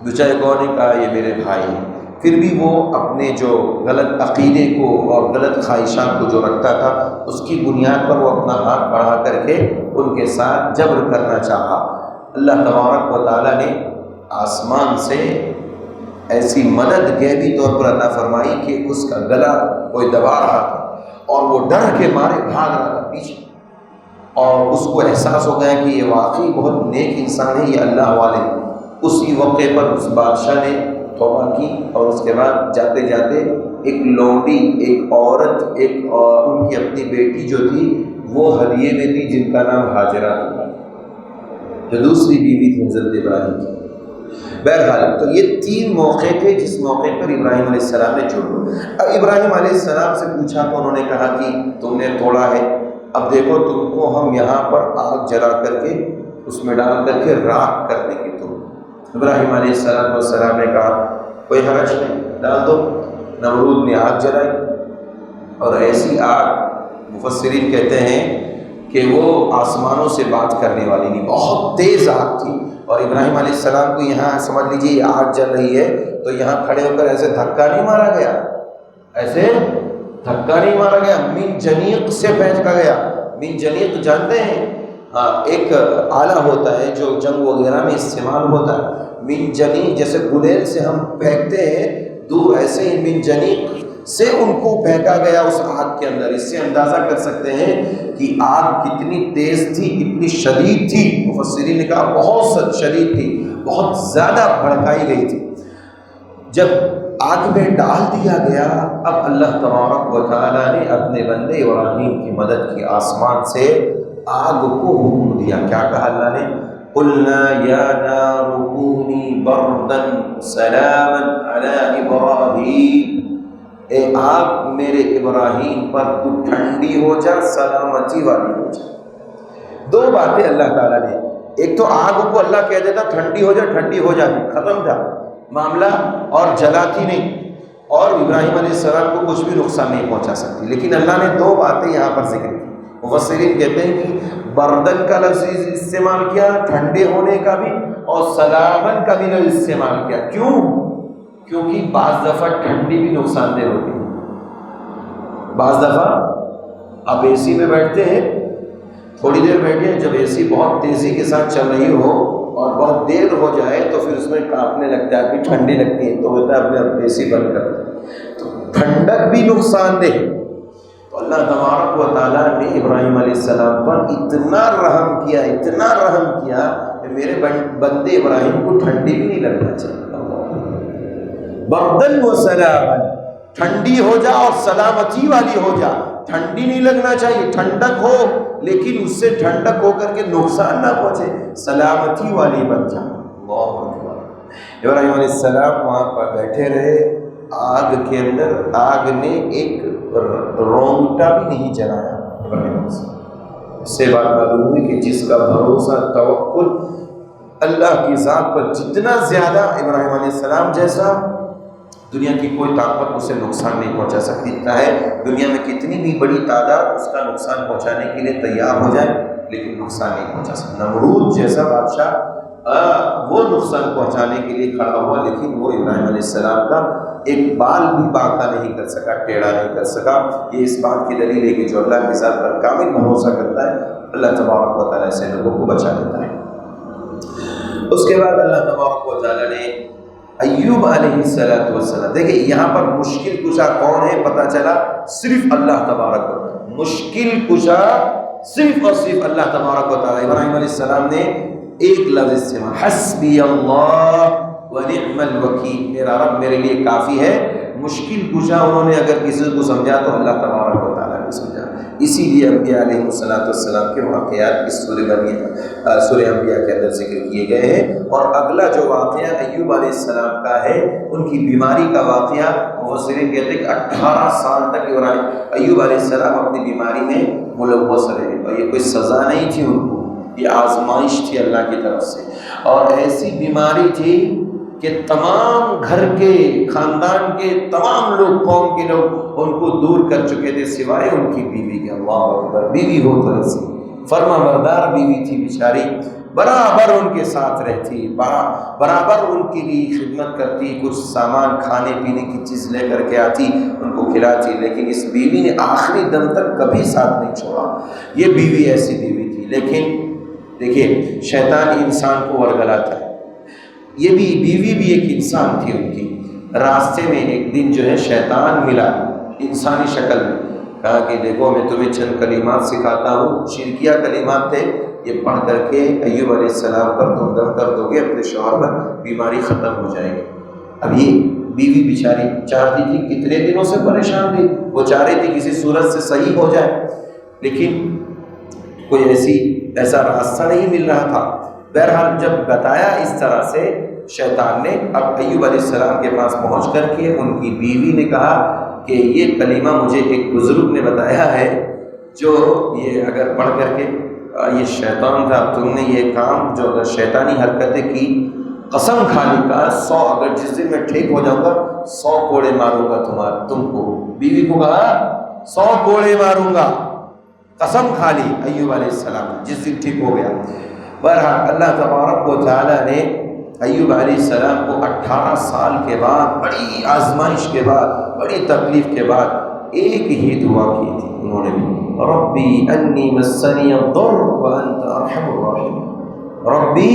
بیچارے کو نے کہا یہ میرے بھائی ہیں. پھر بھی وہ اپنے جو غلط عقیدے کو اور غلط خواہشات کو جو رکھتا تھا اس کی بنیاد پر وہ اپنا ہاتھ بڑھا کر کے ان کے ساتھ جبر کرنا چاہا. اللہ تبارک و تعالیٰ نے آسمان سے ایسی مدد غیبی طور پر عطا فرمائی کہ اس کا گلا کوئی دبا رہا تھا اور وہ ڈر کے مارے بھاگ رہا تھا پیچھے، اور اس کو احساس ہو گیا کہ یہ واقعی بہت نیک انسان ہے، یہ اللہ والے ہیں۔ اسی موقع پر اس بادشاہ نے توبہ کی، اور اس کے بعد جاتے جاتے ایک لونڈی، ایک عورت، ان کی اپنی بیٹی جو تھی وہ ہدیے میں دی، جن کا نام ہاجرہ تھا، جو دوسری بیوی تھی حضرت ابراہیم کی۔ بہرحال تو یہ 3 موقع تھے جس موقع پر ابراہیم علیہ السلام نے چھوڑا۔ اب ابراہیم علیہ السلام سے پوچھا تو انہوں نے کہا کہ تم نے توڑا ہے، اب دیکھو تم کو ہم یہاں پر آگ جلا کر کے اس میں ڈال کر کے راکھ کر دیں گے۔ تم ابراہیم علیہ السلام نے کہا کوئی حرج نہیں، ڈال دو۔ نمرود نے آگ جلائی، اور ایسی آگ مفسرین کہتے ہیں کہ وہ آسمانوں سے بات کرنے والی نہیں، بہت تیز آگ تھی۔ اور ابراہیم علیہ السلام کو یہاں سمجھ لیجیے یہ آگ جل رہی ہے تو یہاں کھڑے ہو کر ایسے دھکا نہیں مارا گیا، ایسے دھکا نہیں مارا گیا، من جنیق سے پھینکا گیا۔ من جنیق جانتے ہیں؟ ہاں، ایک آلہ ہوتا ہے جو جنگ وغیرہ میں استعمال ہوتا ہے۔ من جنیق جیسے گلیل سے ہم پھینکتے ہیں دور، ایسے ہی من جنیق سے ان کو پھینکا گیا اس آگ کے اندر۔ اس سے اندازہ کر سکتے ہیں کہ آگ کتنی تیز تھی، کتنی شدید تھی۔ مفسرین نے کہا بہت شدید تھی، بہت زیادہ بھڑکائی گئی تھی۔ جب آگ میں ڈال دیا گیا، اب اللہ تبارک و تعالیٰ نے اپنے بندے ابراہیم کی مدد کی، آسمان سے آگ کو حکم دیا۔ کیا کہا اللہ نے؟ قلنا یا نار کونی بردا سلاما علی ابراہیم، اے آگ میرے ابراہیم پر تو ٹھنڈی ہو جا، سلامتی والی ہو جا۔ 2 باتیں اللہ تعالیٰ نے، ایک تو آگ کو اللہ کہہ دیتا ٹھنڈی ہو جا، ٹھنڈی ہو جاتی، ختم تھا معاملہ، اور جلاتی نہیں، اور ابراہیم علیہ السلام کو کچھ بھی نقصان نہیں پہنچا سکتی۔ لیکن اللہ نے 2 باتیں یہاں پر ذکر کی۔ مفسرین کہتے ہیں کہ بردن کا لفظ استعمال کیا، ٹھنڈے ہونے کا بھی، اور سلامن کا بھی لفظ استعمال کیا۔ کیوں؟ کیونکہ بعض دفعہ ٹھنڈی بھی نقصان دہ ہوتی ہے۔ بعض دفعہ آپ اے سی میں بیٹھتے ہیں، تھوڑی دیر بیٹھے، جب اے سی بہت تیزی کے ساتھ چل رہی ہو اور بہت دیر ہو جائے تو پھر اس میں کانپنے لگتا ہے، ابھی ٹھنڈی لگتی ہے تو ہوتا ہے اپنے اے سی بند کر دیں، تو ٹھنڈک بھی نقصان دہ۔ تو اللہ تبارک و تعالیٰ نے ابراہیم علیہ السلام پر اتنا رحم کیا، اتنا رحم کیا کہ میرے بندے ابراہیم کو ٹھنڈی بھی نہیں لگنا چاہیے۔ بردن و سلامن، ٹھنڈی ہو جا اور سلامتی والی ہو جا، ٹھنڈی نہیں لگنا چاہیے، ٹھنڈک ہو لیکن اس سے ٹھنڈک ہو کر کے نقصان نہ پہنچے، سلامتی والی بن جا۔ اللہ اکبر۔ ابراہیم علیہ السلام وہاں پر بیٹھے رہے آگ کے اندر، آگ نے ایک رونگٹا بھی نہیں جلایا ابراہیم علیہ السلام۔ اس سے بات معلوم ہوئی کہ جس کا بھروسہ، توکل اللہ کی ذات پر جتنا زیادہ، ابراہیم علیہ السلام جیسا دنیا کی کوئی طاقت اسے نقصان نہیں پہنچا سکتی، چاہے دنیا میں کتنی بھی بڑی تعداد اس کا نقصان پہنچانے کے لیے تیار ہو جائے، لیکن نقصان نہیں پہنچا سکتا۔ نمرود جیسا بادشاہ وہ نقصان پہنچانے کے لیے کھڑا ہوا، لیکن وہ ابراہیم علیہ السلام کا ایک بال بھی باقا نہیں کر سکا، ٹیڑھا نہیں کر سکا۔ یہ اس بات کی دلیل ہے کہ جو اللہ کی ذات پر کامل بھروسہ کرتا ہے، اللہ تبارک و تعالیٰ سے لوگوں کو بچا لیتا ہے۔ اس کے بعد اللہ تبارک و تعالیٰ نے ایوب علیہ السلام، دیکھیں یہاں پر مشکل کشا کون ہے پتہ چلا، صرف اللہ تبارک و تعالیٰ۔ مشکل کشا صرف اور صرف اللہ تبارک و تعالیٰ۔ ابراہیم علیہ السلام نے ایک لفظ استعمال، حسبی اللہ ونعم الوکیل، میرا رب میرے لیے کافی ہے۔ مشکل کشا انہوں نے اگر کسی کو سمجھا تو اللہ تبارک و تعالیٰ نے سمجھا۔ اسی لیے انبیاء علیہ السلام کے واقعات اس سورہ انبیاء کے اندر ذکر کیے گئے ہیں۔ اور اگلا جو واقعہ ایوب علیہ السلام کا ہے، ان کی بیماری کا واقعہ، مفسرین کہتے ہیں کہ 18 سال تک ایوب علیہ السلام اپنی بیماری میں ملوث رہے، اور یہ کوئی سزا نہیں تھی ان کو، یہ آزمائش تھی اللہ کی طرف سے۔ اور ایسی بیماری تھی کہ تمام گھر کے، خاندان کے تمام لوگ، قوم کے لوگ ان کو دور کر چکے تھے سوائے ان کی بیوی کے۔ اللہ اکبر، بیوی ہو تو ایسی فرما بردار بیوی تھی بیچاری، برابر ان کے ساتھ رہتی، برابر ان کے لیے خدمت کرتی، کچھ سامان کھانے پینے کی چیز لے کر کے آتی، ان کو کھلاتی، لیکن اس بیوی نے آخری دم تک کبھی ساتھ نہیں چھوڑا۔ یہ بیوی ایسی بیوی تھی۔ لیکن دیکھیے شیطان انسان کو ورگلاتا ہے، یہ بھی بیوی بھی ایک انسان تھی ان کی۔ راستے میں ایک دن جو ہے شیطان ملا انسانی شکل میں، کہا کہ دیکھو میں تمہیں چند کلمات سکھاتا ہوں، شرکیہ کلمات تھے، یہ پڑھ کر کے ایوب علیہ السلام پر تم دم کر دو گے، اپنے شوہر پر بیماری ختم ہو جائے گی۔ اب یہ بیوی بیچاری چاہتی تھی، کتنے دنوں سے پریشان تھی، وہ چاہ رہی تھی کسی صورت سے صحیح ہو جائے، لیکن کوئی ایسا راستہ نہیں مل رہا تھا۔ بہرحال جب بتایا اس طرح سے شیطان نے، اب ایوب علیہ السلام کے پاس پہنچ کر کے ان کی بیوی نے کہا کہ یہ کلمہ مجھے ایک بزرگ نے بتایا ہے، جو یہ اگر پڑھ کر کے یہ شیطان تھا، تم نے یہ کام جو اگر شیطانی حرکتیں کی، قسم کھا لی، کہا 100 اگر جس دن میں ٹھیک ہو جاؤں گا 100 کوڑے ماروں گا تم کو۔ بیوی کو کہا 100 کوڑے ماروں گا، قسم کھا لی ایوب علیہ السلام جس دن ٹھیک ہو گیا۔ بہرحال اللہ تبارک و تعالیٰ نے ایوب علیہ السلام کو 18 سال کے بعد، بڑی آزمائش کے بعد، بڑی تکلیف کے بعد ایک ہی دعا کی تھی انہوں نے بھی، ربی انی مسنی الضر وانت ارحم الراحمین، ربی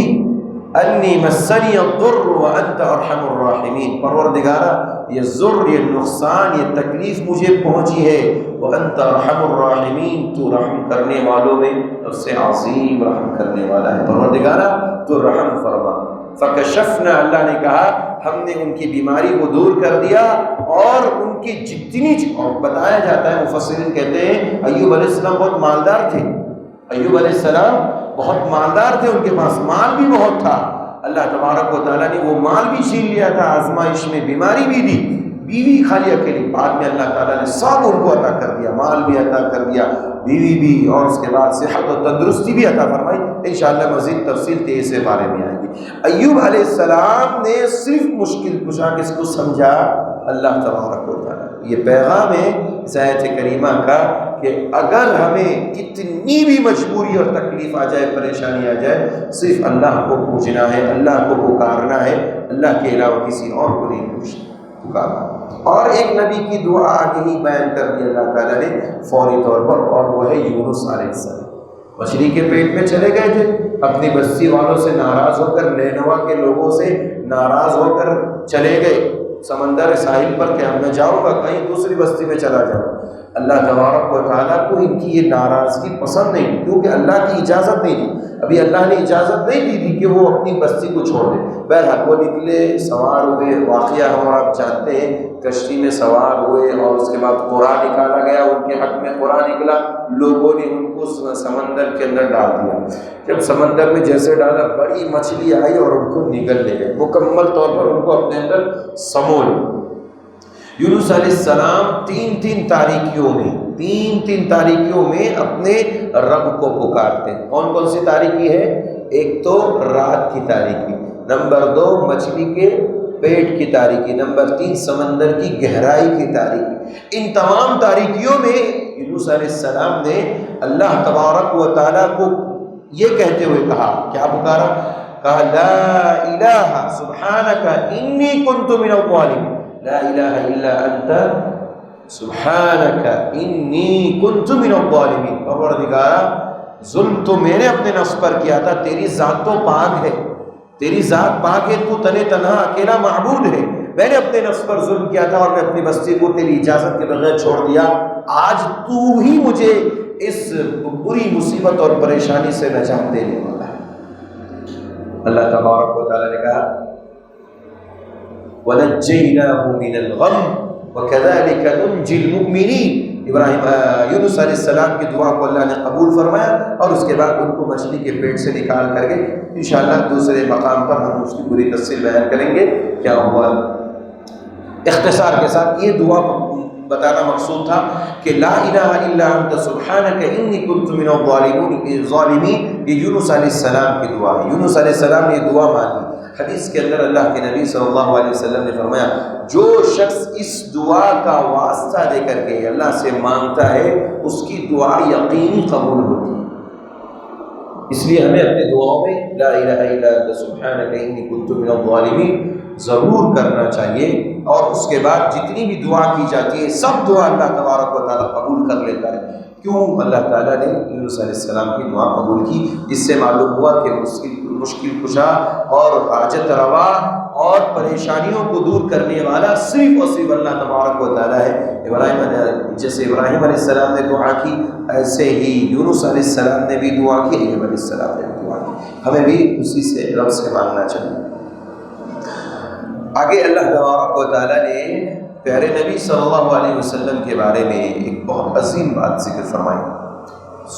انی مسنی الضر وانت ارحم الراحمین، پروردگارا یہ ضر، یہ نقصان، یہ تکلیف مجھے پہنچی ہے، وانت ارحم الراحمین، تو رحم کرنے والوں میں سب سے عظیم رحم کرنے والا ہے، پروردگارا تو رحم فرما۔ فکشفنا، اللہ نے کہا ہم نے ان کی بیماری کو دور کر دیا، اور ان کی جتنی، اور بتایا جاتا ہے مفسرین کہتے ہیں ایوب علیہ السلام بہت مالدار تھے، ایوب علیہ السلام بہت مالدار تھے، ان کے پاس مال بھی بہت تھا، اللہ تبارک و تعالیٰ نے وہ مال بھی چھین لیا تھا، آزمائش میں بیماری بھی دی، بیوی خالی اکیلی، بعد میں اللہ تعالیٰ نے سب ان کو عطا کر دیا، مال بھی عطا کر دیا، بیوی بھی، اور اس کے بعد صحت و تندرستی بھی عطا فرمائی۔ انشاءاللہ مزید تفصیل تیز سے بارے میں آئے گی۔ ایوب علیہ السلام نے صرف مشکل کشا کس کو سمجھا؟ اللہ تبارک و تعالیٰ۔ یہ پیغام ہے اس آیت کریمہ کا کہ اگر ہمیں کتنی بھی مجبوری اور تکلیف آ جائے، پریشانی آ جائے، صرف اللہ کو پوجنا ہے، اللہ کو پکارنا ہے، اللہ کے علاوہ کسی اور کو نہیں پکارنا۔ اور ایک نبی کی دعا آگے ہی بیان کر دی اللہ تعالیٰ نے فوری طور پر، اور وہ ہے یونس علیہ السلام۔ مچھلی کے پیٹ میں چلے گئے تھے، اپنی بستی والوں سے ناراض ہو کر، نینوا کے لوگوں سے ناراض ہو کر چلے گئے سمندر ساحل پر کہ میں جاؤں گا، کہیں دوسری بستی میں چلا جاؤں۔ اللہ تبارک و تعالیٰ کو ان کی یہ ناراضگی پسند نہیں تھی، کیونکہ اللہ کی اجازت نہیں تھی، ابھی اللہ نے اجازت نہیں دی تھی کہ وہ اپنی بستی کو چھوڑ دے۔ بہرحال وہ نکلے، سوار ہوئے، واقعہ ہم آپ جانتے ہیں، کشتی میں سوار ہوئے، اور اس کے بعد قرآن نکالا گیا، ان کے حق میں قرآن نکلا، لوگوں نے ان کو سمندر کے اندر ڈال دیا۔ جب سمندر میں جیسے ڈالا، بڑی مچھلی آئی اور ان کو نگل لے گئے، مکمل طور پر ان کو اپنے اندر سمول۔ یونس علیہ السلام تین تاریکیوں میں اپنے رب کو پکارتے ہیں۔ کون کون سی تاریکی ہے؟ ایک تو رات کی تاریکی، نمبر 2 مچھلی کے پیٹ کی تاریکی، نمبر 3 سمندر کی گہرائی کی تاریکی۔ ان تمام تاریکیوں میں یونس علیہ السلام نے اللہ تبارک و تعالیٰ کو یہ کہتے ہوئے کہا، کیا پکارا؟ کہا لا الہ سبحانک انی کنت من الظالمین، لا الہ الا انت سبحانک انی کنت من الظالمین، پروردگارا ظلم تو میں نے اپنے نفس پر کیا تھا، تیری ذات تو پاک ہے، تیری ذات پاک ہے، تو تنے تنہا اکیلا معبود ہے، میں نے اپنے نفس پر ظلم کیا تھا اور میں اپنی بستی کو تیری اجازت کے بغیر چھوڑ دیا، آج تو ہی مجھے اس بری مصیبت اور پریشانی سے نجات دینے والا ہے۔ اللہ تبارک و تعالیٰ نے کہا وَنَجَّيْنَاهُ مِنَ الْغَمِّ وَكَذَلِكَ نُنْجِي الْمُؤْمِنِينَ۔ یونس علیہ السلام کی دعا کو اللہ نے قبول فرمایا، اور اس کے بعد ان کو مچھلی کے پیٹ سے نکال کر کے انشاءاللہ دوسرے مقام پر ہم اس کی پوری تفصیل بیان کریں گے کیا ہوا۔ اختصار کے ساتھ یہ دعا بتانا مقصود تھا کہ لا الہ الا انت سبحانک انی کنت من الظالمین، یہ یونس علیہ السلام کی دعا ہے۔ یونس علیہ السلام نے یہ دعا مانگی۔ حدیث کے اندر اللہ کے نبی صلی اللہ علیہ وسلم نے فرمایا، جو شخص اس دعا کا واسطہ دے کر کے اللہ سے مانگتا ہے، اس کی دعا یقینی قبول ہوتی ہے۔ اس لیے ہمیں اپنی دعاؤں میں لا الہ الا انت سبحانک انی کنت من الظالمین ضرور کرنا چاہیے، اور اس کے بعد جتنی بھی دعا کی جاتی ہے سب دعا اللہ تبارک و تعالیٰ قبول کر لیتا ہے۔ کیوں؟ اللہ تعالیٰ نے یونس علیہ السلام کی دعا قبول کی، جس سے معلوم ہوا کہ اس کی مشکل کشا اور حاجت روا اور پریشانیوں کو دور کرنے والا صرف اور صرف اللہ تبارک و تعالیٰ ہے۔ جیسے ابراہیم علیہ السلام نے دعا کی، ایسے ہی یونس علیہ السلام نے بھی دعا کی، ایوب علیہ السلام نے بھی دعا کی، ہمیں بھی اسی سے رب سے مانگنا چاہیے۔ آگے اللہ تبارک و تعالیٰ نے پیارے نبی صلی اللہ علیہ وسلم کے بارے میں ایک بہت عظیم بات ذکر فرمائی۔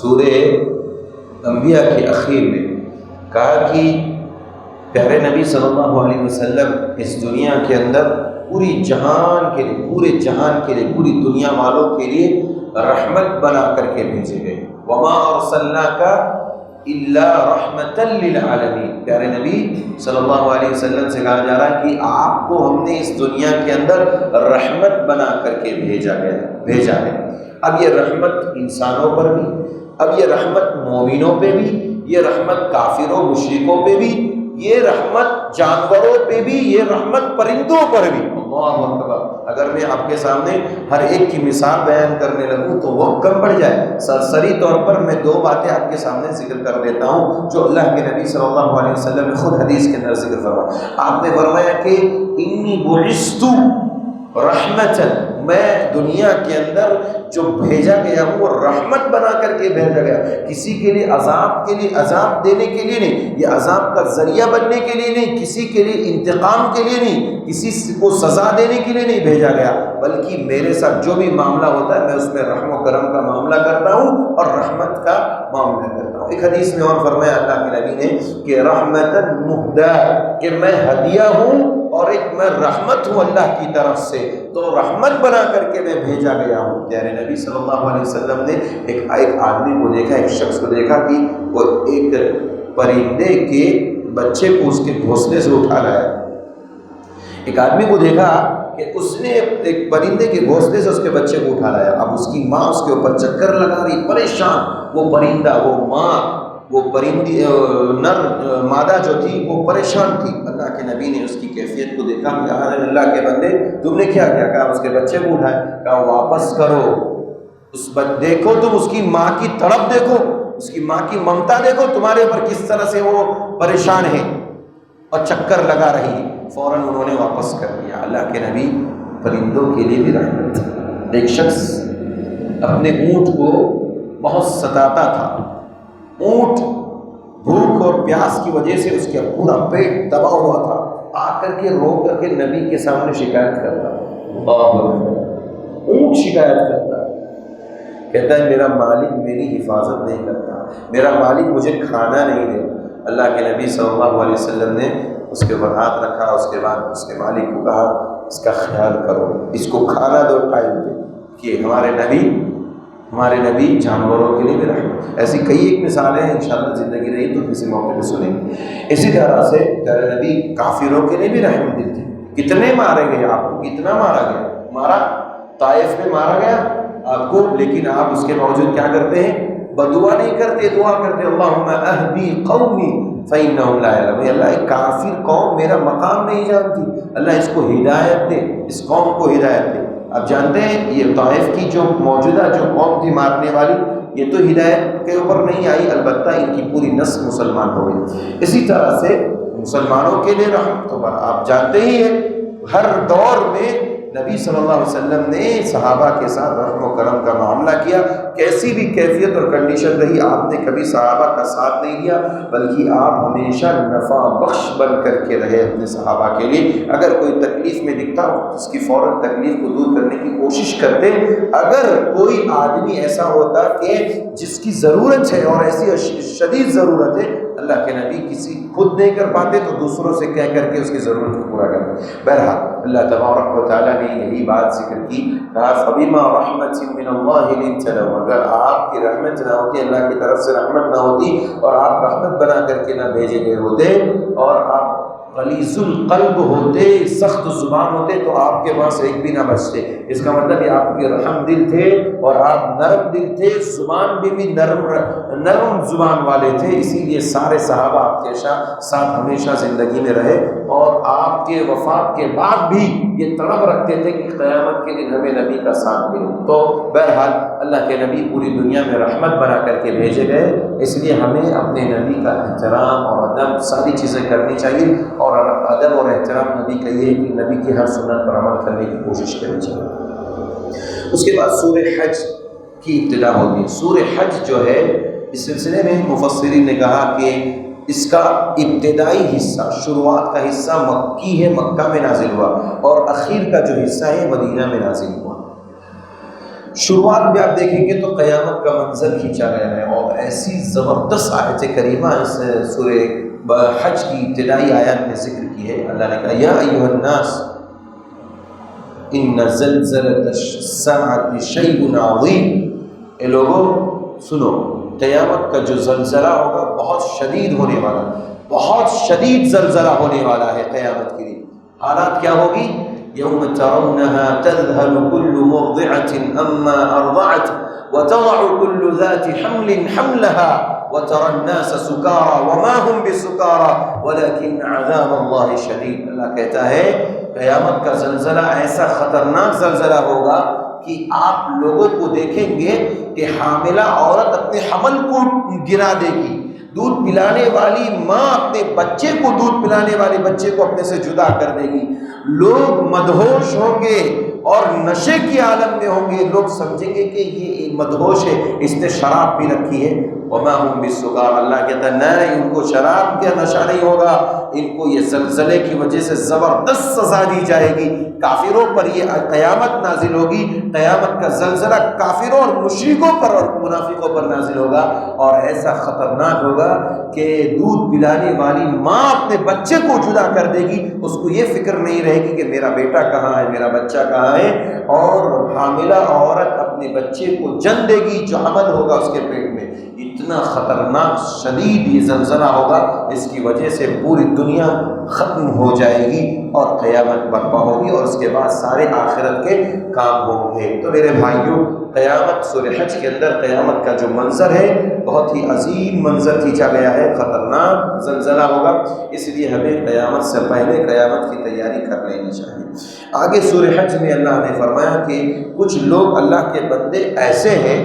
سورہ انبیاء کے اخیر میں کہا کہ پیارے نبی صلی اللہ علیہ وسلم اس دنیا کے اندر پورے جہان کے لیے پوری دنیا والوں کے لیے رحمت بنا کر کے بھیجے گئے۔ وما ارسلناک الا رحمتا للعالمین، پیارے نبی صلی اللہ علیہ وسلم سے کہا جا رہا ہے کہ آپ کو ہم نے اس دنیا کے اندر رحمت بنا کر کے بھیجا ہے۔ اب یہ رحمت انسانوں پر بھی، اب یہ رحمت مومنوں پہ بھی، یہ رحمت کافروں مشرکوں پہ بھی، یہ رحمت جانوروں پہ بھی، یہ رحمت پرندوں پر بھی۔ اللہ اکبر! اگر میں آپ کے سامنے ہر ایک کی مثال بیان کرنے لگوں تو وقت کم پڑ جائے۔ سرسری طور پر میں دو باتیں آپ کے سامنے ذکر کر دیتا ہوں جو اللہ کے نبی صلی اللہ علیہ وسلم نے خود حدیث کے اندر ذکر فرمایا۔ آپ نے فرمایا کہ انی بعثت رحمتاً، میں دنیا کے اندر جو بھیجا گیا ہوں وہ رحمت بنا کر کے بھیجا گیا، کسی کے لیے عذاب دینے کے لیے نہیں، یہ عذاب کا ذریعہ بننے کے لیے نہیں، کسی کے لیے انتقام کے لیے نہیں، کسی کو سزا دینے کے لیے نہیں بھیجا گیا، بلکہ میرے ساتھ جو بھی معاملہ ہوتا ہے میں اس میں رحم و کرم کا معاملہ کرتا ہوں اور رحمت کا معاملہ کرتا ہوں۔ ایک حدیث میں اور فرمایا اللہ کے نبی نے کہ رحمتاً مہدیٰ، کہ میں ہدیہ ہوں اور ایک میں رحمت ہوں اللہ کی طرف سے، تو رحمت بنا کر کے میں بھیجا گیا ہوں۔ پیارے نبی صلی اللہ علیہ وسلم نے ایک آدمی کو دیکھا، ایک شخص کو دیکھا کہ وہ ایک پرندے کے بچے کو اس کے گھونسلے سے اٹھا لایا۔ ایک آدمی کو دیکھا کہ اس نے ایک پرندے کے گھونسلے سے اس کے بچے کو اٹھا لایا۔ اب اس کی ماں اس کے اوپر چکر لگا رہی، پریشان، وہ پرندہ، وہ ماں، وہ پرندی نر مادہ جو تھی وہ پریشان تھی۔ اللہ کے نبی نے اس کی کیفیت کو دیکھا کہ اللہ کے بندے تم نے کیا کیا؟ کہا اس کے بچے کو اٹھائے، کہا واپس کرو، دیکھو تم اس کی ماں کی تڑپ دیکھو، اس کی ماں کی ممتا دیکھو، تمہارے اوپر کس طرح سے وہ پریشان ہے اور چکر لگا رہی ہے۔ فوراً انہوں نے واپس کر دیا۔ اللہ کے نبی پرندوں کے لیے بھی رحمت۔ ایک شخص اپنے اونٹ کو بہت ستاتا تھا، اونٹ بھوک اور پیاس کی وجہ سے اس کا پورا پیٹ دبا ہوا تھا، آ کر کے رو کر کے نبی کے سامنے شکایت کرتا، اونٹ شکایت کرتا، کہتا ہے میرا مالک میری حفاظت نہیں کرتا، میرا مالک مجھے کھانا نہیں دیتا۔ اللہ کے نبی صلی اللہ علیہ وسلم نے اس کے اوپر ہاتھ رکھا، اس کے بعد اس کے مالک کو کہا اس کا خیال کرو، اس کو کھانا دو ٹائم پہ، کہ ہمارے نبی جانوروں کے لیے بھی رحمت۔ ایسی کئی ایک مثالیں ہیں، انشاءاللہ زندگی رہی تو کسی موقع پہ سنیں گے۔ اسی طرح سے پیارے نبی کافروں کے لیے بھی رحمت دل تھے۔ کتنے مارے گئے آپ کو، کتنا مارا طائف میں مارا گیا آپ کو، لیکن آپ اس کے باوجود کیا کرتے ہیں؟ بدعا نہیں کرتے، دعا کرتے اللہم اہدی قومی فإنہم لا یعلمون۔ اللہ ایک کافر قوم میرا مقام نہیں جانتی، اللہ اس کو ہدایت دے، اس قوم کو ہدایت دے۔ آپ جانتے ہیں یہ طائف کی جو موجودہ جو قوم تھی مارنے والی، یہ تو ہدایت کے اوپر نہیں آئی، البتہ ان کی پوری نسل مسلمان ہو گئی۔ اسی طرح سے مسلمانوں کے لیے رحمت ہوگا۔ آپ جانتے ہی ہیں ہر دور میں نبی صلی اللہ علیہ وسلم نے صحابہ کے ساتھ رحم و کرم کا معاملہ کیا، کیسی بھی کیفیت اور کنڈیشن رہی، آپ نے کبھی صحابہ کا ساتھ نہیں دیا، بلکہ آپ ہمیشہ نفع بخش بن کر کے رہے اپنے صحابہ کے لیے۔ اگر کوئی تکلیف میں دکھتا ہو اس کی فوراً تکلیف کو دور کرنے کی کوشش کرتے۔ اگر کوئی آدمی ایسا ہوتا کہ جس کی ضرورت ہے اور ایسی شدید ضرورت ہے، اللہ کے نبی کسی خود نہیں کر پاتے تو دوسروں سے کہہ کر کے اس کی ضرورت کو پورا کرتے۔ بہرحال اللہ تبارک و تعالیٰ نے یہی بات ذکر کی، کہا فَبِمَا رَحْمَةٍ مِّنَ اللَّهِ لِنتَ لَهُمْ، اگر آپ کی رحمت نہ ہوتی، اللہ کی طرف سے رحمت نہ ہوتی اور آپ رحمت بنا کر کے نہ بھیجے گئے ہوتے اور آپ غلیظ القلب ہوتے، سخت زبان ہوتے، تو آپ کے پاس ایک بھی نہ بچتے۔ اس کا مطلب یہ آپ کے رحم دل تھے اور آپ نرم دل تھے، زبان بھی نرم زبان والے تھے، اسی لیے سارے صحابہ آپ کے ساتھ ہمیشہ زندگی میں رہے اور آپ کے وفات کے بعد بھی یہ طلب رکھتے تھے کہ قیامت کے دن ہمیں نبی کا ساتھ ملے۔ تو بہرحال اللہ کے نبی پوری دنیا میں رحمت بنا کر کے بھیجے گئے، اس لیے ہمیں اپنے نبی کا احترام اور ادب ساری چیزیں کرنی چاہیے اور ادب اور احترام نبی کا یہ ہے کہ نبی کی ہر سنت پر عمل کرنے کی کوشش کرنی چاہیے۔ اس کے بعد سورہ حج کی ابتدا ہوتی ہے۔ سورہ حج جو ہے اس سلسلے میں مفسرین نے کہا کہ اس کا ابتدائی حصہ، شروعات کا حصہ مکی ہے، مکہ میں نازل ہوا، اور اخیر کا جو حصہ ہے مدینہ میں نازل ہوا۔ شروعات میں آپ دیکھیں گے تو قیامت کا منظر کھینچا گیا ہے، اور ایسی زبردست آیت کریمہ اس سورہ حج کی ابتدائی آیات میں ذکر کی ہے۔ اللہ نے کہا یا ایھا الناس ان زلزلۃ الساعۃ شیء عظیم، اے لوگوں سنو، قیامت کا جو زلزلہ ہوگا بہت شدید ہونے والا، بہت شدید زلزلہ ہونے والا ہے قیامت کے لیے۔ حالات کیا ہوگی؟ یوم ترونها تذهل كل مرضعة عما ارضعت وتضع كل ذات حمل حملها وترى الناس سكارى وما هم بسكارى ولكن عذاب الله شديد۔ اللہ کہتا ہے قیامت کا زلزلہ ایسا خطرناک زلزلہ ہوگا کہ آپ لوگوں کو دیکھیں گے کہ حاملہ عورت اپنے حمل کو گرا دے گی، دودھ پلانے والی ماں اپنے بچے کو، دودھ پلانے والے بچے کو اپنے سے جدا کر دے گی، لوگ مدہوش ہوں گے اور نشے کی عالم میں ہوں گے، لوگ سمجھیں گے کہ یہ مدہوش ہے، اس نے شراب پی رکھی ہے۔ وما هم بسکار، اللہ کہتا ہے نہیں، ان کو شراب کا نشہ نہیں ہوگا، ان کو یہ زلزلے کی وجہ سے زبردست سزا دی جائے گی۔ کافروں پر یہ قیامت نازل ہوگی، قیامت کا زلزلہ کافروں اور مشرکوں پر اور منافقوں پر نازل ہوگا، اور ایسا خطرناک ہوگا کہ دودھ پلانے والی ماں اپنے بچے کو جدا کر دے گی، اس کو یہ فکر نہیں رہے گی کہ میرا بیٹا کہاں ہے، میرا بچہ کہاں ہے، اور حاملہ عورت اپنے بچے کو جن دے گی جو حمل ہوگا اس کے پیٹ میں۔ اتنا خطرناک شدید یہ زلزلہ ہوگا، اس کی وجہ سے پوری دنیا ختم ہو جائے گی اور قیامت برپا ہوگی، اور اس کے بعد سارے آخرت کے کام ہوں گے۔ تو میرے بھائیوں، قیامت سورہ حج کے اندر قیامت کا جو منظر ہے بہت ہی عظیم منظر کھینچا گیا ہے، خطرناک زلزلہ ہوگا، اس لیے ہمیں قیامت سے پہلے قیامت کی تیاری کر لینی چاہیے۔ آگے سورہ حج میں اللہ نے فرمایا کہ کچھ لوگ اللہ کے بندے ایسے ہیں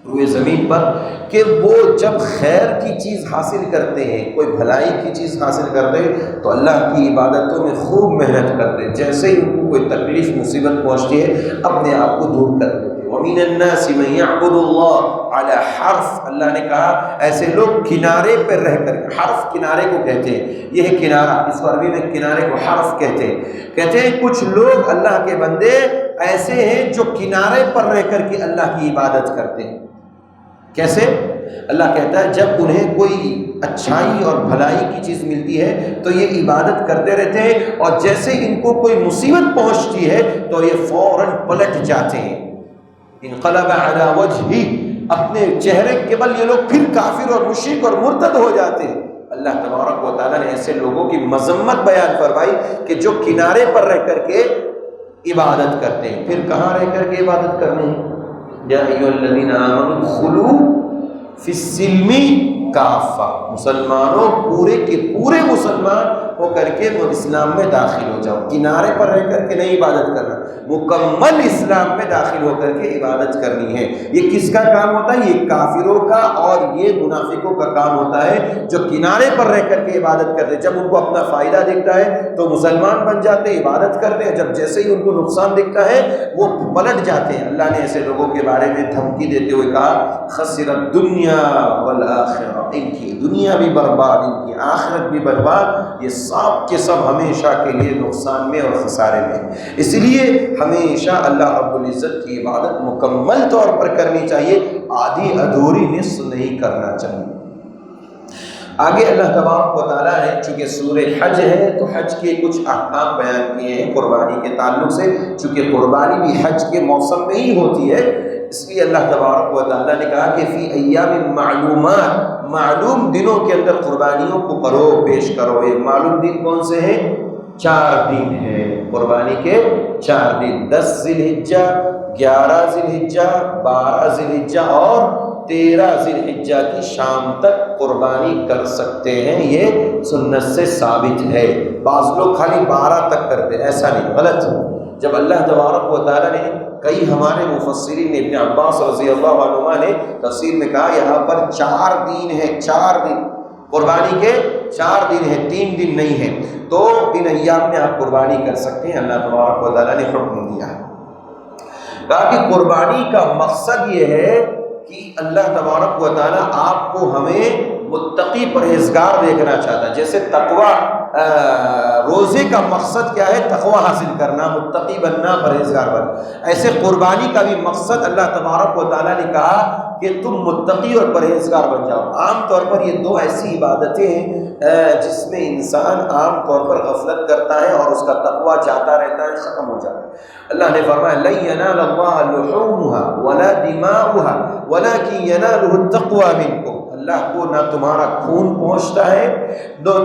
روئے زمین پر کہ وہ جب خیر کی چیز حاصل کرتے ہیں، کوئی بھلائی کی چیز حاصل کرتے ہیں تو اللہ کی عبادتوں میں خوب محنت کرتے ہیں، جیسے ہی ان کو کوئی تکلیف مصیبت پہنچتی ہے اپنے آپ کو دور کر دیتے ہیں۔ وَمِنَ النَّاسِ مَن يَعْبُدُ اللَّهَ عَلَى حَرْفٍ، اللہ نے کہا ایسے لوگ کنارے پر رہ کر، حرف کنارے کو کہتے ہیں، یہ ہے کنارہ، اس کو عربی میں کنارے کو حرف کہتے ہیں۔ کہتے ہیں کچھ لوگ اللہ کے بندے ایسے ہیں جو کنارے پر رہ کر کے اللہ کی عبادت کرتے ہیں۔ کیسے؟ اللہ کہتا ہے جب انہیں کوئی اچھائی اور بھلائی کی چیز ملتی ہے تو یہ عبادت کرتے رہتے ہیں، اور جیسے ان کو کوئی مصیبت پہنچتی ہے تو یہ فوراً پلٹ جاتے ہیں۔ انقلب علی وجہہ، اپنے چہرے کے بل یہ لوگ پھر کافر اور مشرک اور مرتد ہو جاتے ہیں۔ اللہ تبارک و تعالیٰ نے ایسے لوگوں کی مذمت بیان فرمائی کہ جو کنارے پر رہ کر کے عبادت کرتے ہیں۔ پھر کہاں رہ کر کے عبادت کرنے ہیں؟ یا ایھا الذین آمنوا ادخلوا فی السلم کافہ، مسلمانوں پورے کے پورے مسلمان ہو کر کے وہ اسلام میں داخل ہو جاؤ، کنارے پر رہ کر کے نہیں عبادت کرنا، مکمل اسلام میں داخل ہو کر کے عبادت کرنی ہے۔ یہ کس کا کام ہوتا ہے؟ یہ کافروں کا اور یہ منافقوں کا کام ہوتا ہے جو کنارے پر رہ کر کے عبادت کرتے ہیں۔ جب ان کو اپنا فائدہ دکھتا ہے تو مسلمان بن جاتے ہیں، عبادت کرتے ہیں، جب جیسے ہی ان کو نقصان دکھتا ہے وہ پلٹ جاتے ہیں۔ اللہ نے ایسے لوگوں کے بارے میں دھمکی دیتے ہوئے کہا خسر الدنیا والآخرہ، ان کی دنیا بھی برباد، ان کی آخرت بھی برباد، یہ سب کے سب ہمیشہ کے لیے نقصان میں اور خسارے میں۔ اس لیے ہمیشہ اللہ رب العزت کی عبادت مکمل طور پر کرنی چاہیے، آدھی ادھوری نصف نہیں کرنا چاہیے۔ آگے اللہ تبارک و تعالیٰ نے چونکہ سورہ حج ہے تو حج کے کچھ احکام بیان کیے ہیں قربانی کے تعلق سے، چونکہ قربانی بھی حج کے موسم میں ہی ہوتی ہے، اس لیے اللہ تبارک و تعالیٰ نے کہا کہ فی ایام معلومات، معلوم دنوں کے اندر قربانیوں کو کرو، پیش کرو۔ یہ معلوم دن کون سے ہیں؟ 4 دن ہیں قربانی کے، 4 دن، 10 ذی الحجہ، 11 ذی الحجہ، 12 ذی الحجہ اور 13 ذی الحجہ کی شام تک قربانی کر سکتے ہیں۔ یہ سنت سے ثابت ہے۔ بعض لوگ خالی 12 تک کرتے ہیں، ایسا نہیں، غلط۔ جب اللہ تبارک و تعالیٰ نے، کئی ہمارے مفسرین نے، ابن عباس رضی اللہ عنہما نے تفسیر میں کہا یہاں پر 4 دن ہیں، 4 دن قربانی کے 4 دن ہیں، 3 دن نہیں ہیں، تو ان ایام میں آپ قربانی کر سکتے ہیں، اللہ تبارک و تعالیٰ نے حکم دیا ہے۔ کہا کہ قربانی کا مقصد یہ ہے کہ اللہ تبارک و تعالیٰ آپ کو ہمیں متقی پرہیزگار دیکھنا چاہتا ہے۔ جیسے تقوی، روزے کا مقصد کیا ہے؟ تقوی حاصل کرنا، متقی بننا، پرہیزگار بننا۔ ایسے قربانی کا بھی مقصد اللہ تبارک و تعالیٰ نے کہا کہ تم متقی اور پرہیزگار بن جاؤ۔ عام طور پر یہ 2 ایسی عبادتیں ہیں جس میں انسان عام طور پر غفلت کرتا ہے اور اس کا تقوی چاہتا رہتا ہے، ختم ہو جاتا ہے۔ اللہ نے فرمایا لن ينال الله لحومها ولا دماؤها ولكن يناله التقوى منكم۔ اللہ کو نہ تمہارا خون پہنچتا ہے،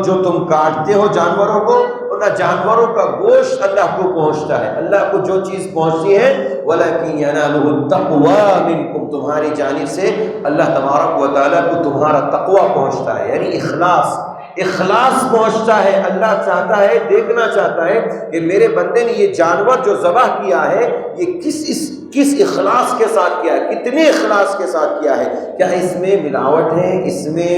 جو تم کاٹتے ہو جانوروں کو، اور نہ جانوروں کا گوشت اللہ کو پہنچتا ہے۔ اللہ کو جو چیز پہنچتی ہے وَلَكِنْ يَنَالُهُ التَّقْوَى مِنْكُمْ، تمہاری جانب سے اللہ تبارک و تعالیٰ کو تمہارا تقوی پہنچتا ہے، یعنی اخلاص پہنچتا ہے۔ اللہ چاہتا ہے، دیکھنا چاہتا ہے کہ میرے بندے نے یہ جانور جو ذبح کیا ہے یہ کس اخلاص کے ساتھ کیا ہے، کتنے اخلاص کے ساتھ کیا ہے، کیا اس میں ملاوٹ ہے، اس میں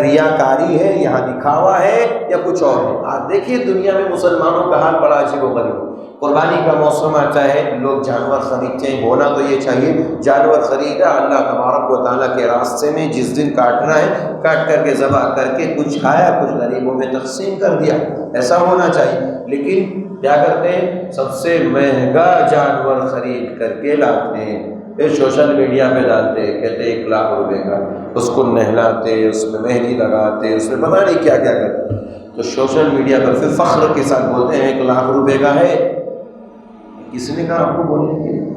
ریاکاری ہے، یہاں دکھاوا ہے یا کچھ اور ہے۔ آج دیکھیے دنیا میں مسلمانوں کا حال بڑا عجیب و غریب۔ قربانی کا موسم آتا ہے، لوگ جانور خریدتے ہیں، ہونا تو یہ چاہیے جانور خریدا اللہ تبارک و تعالیٰ کے راستے میں، جس دن کاٹنا ہے کاٹ کر کے ذبح کر کے کچھ کھایا، کچھ غریبوں میں تقسیم کر دیا، ایسا ہونا چاہیے۔ لیکن کیا کرتے ہیں؟ سب سے مہنگا جانور خرید کر کے لاتے ہیں، پھر سوشل میڈیا پہ ڈالتے ہیں، کہتے ہیں 1 لاکھ روپے کا، اس کو نہلاتے، اس میں مہندی لگاتے، اس میں پتہ نہیں کیا کیا کرتے، تو سوشل میڈیا پر پھر فخر کے ساتھ بولتے ہیں 1 لاکھ روپے کا ہے۔ کس نے کہا آپ کو بولنے کے لیے؟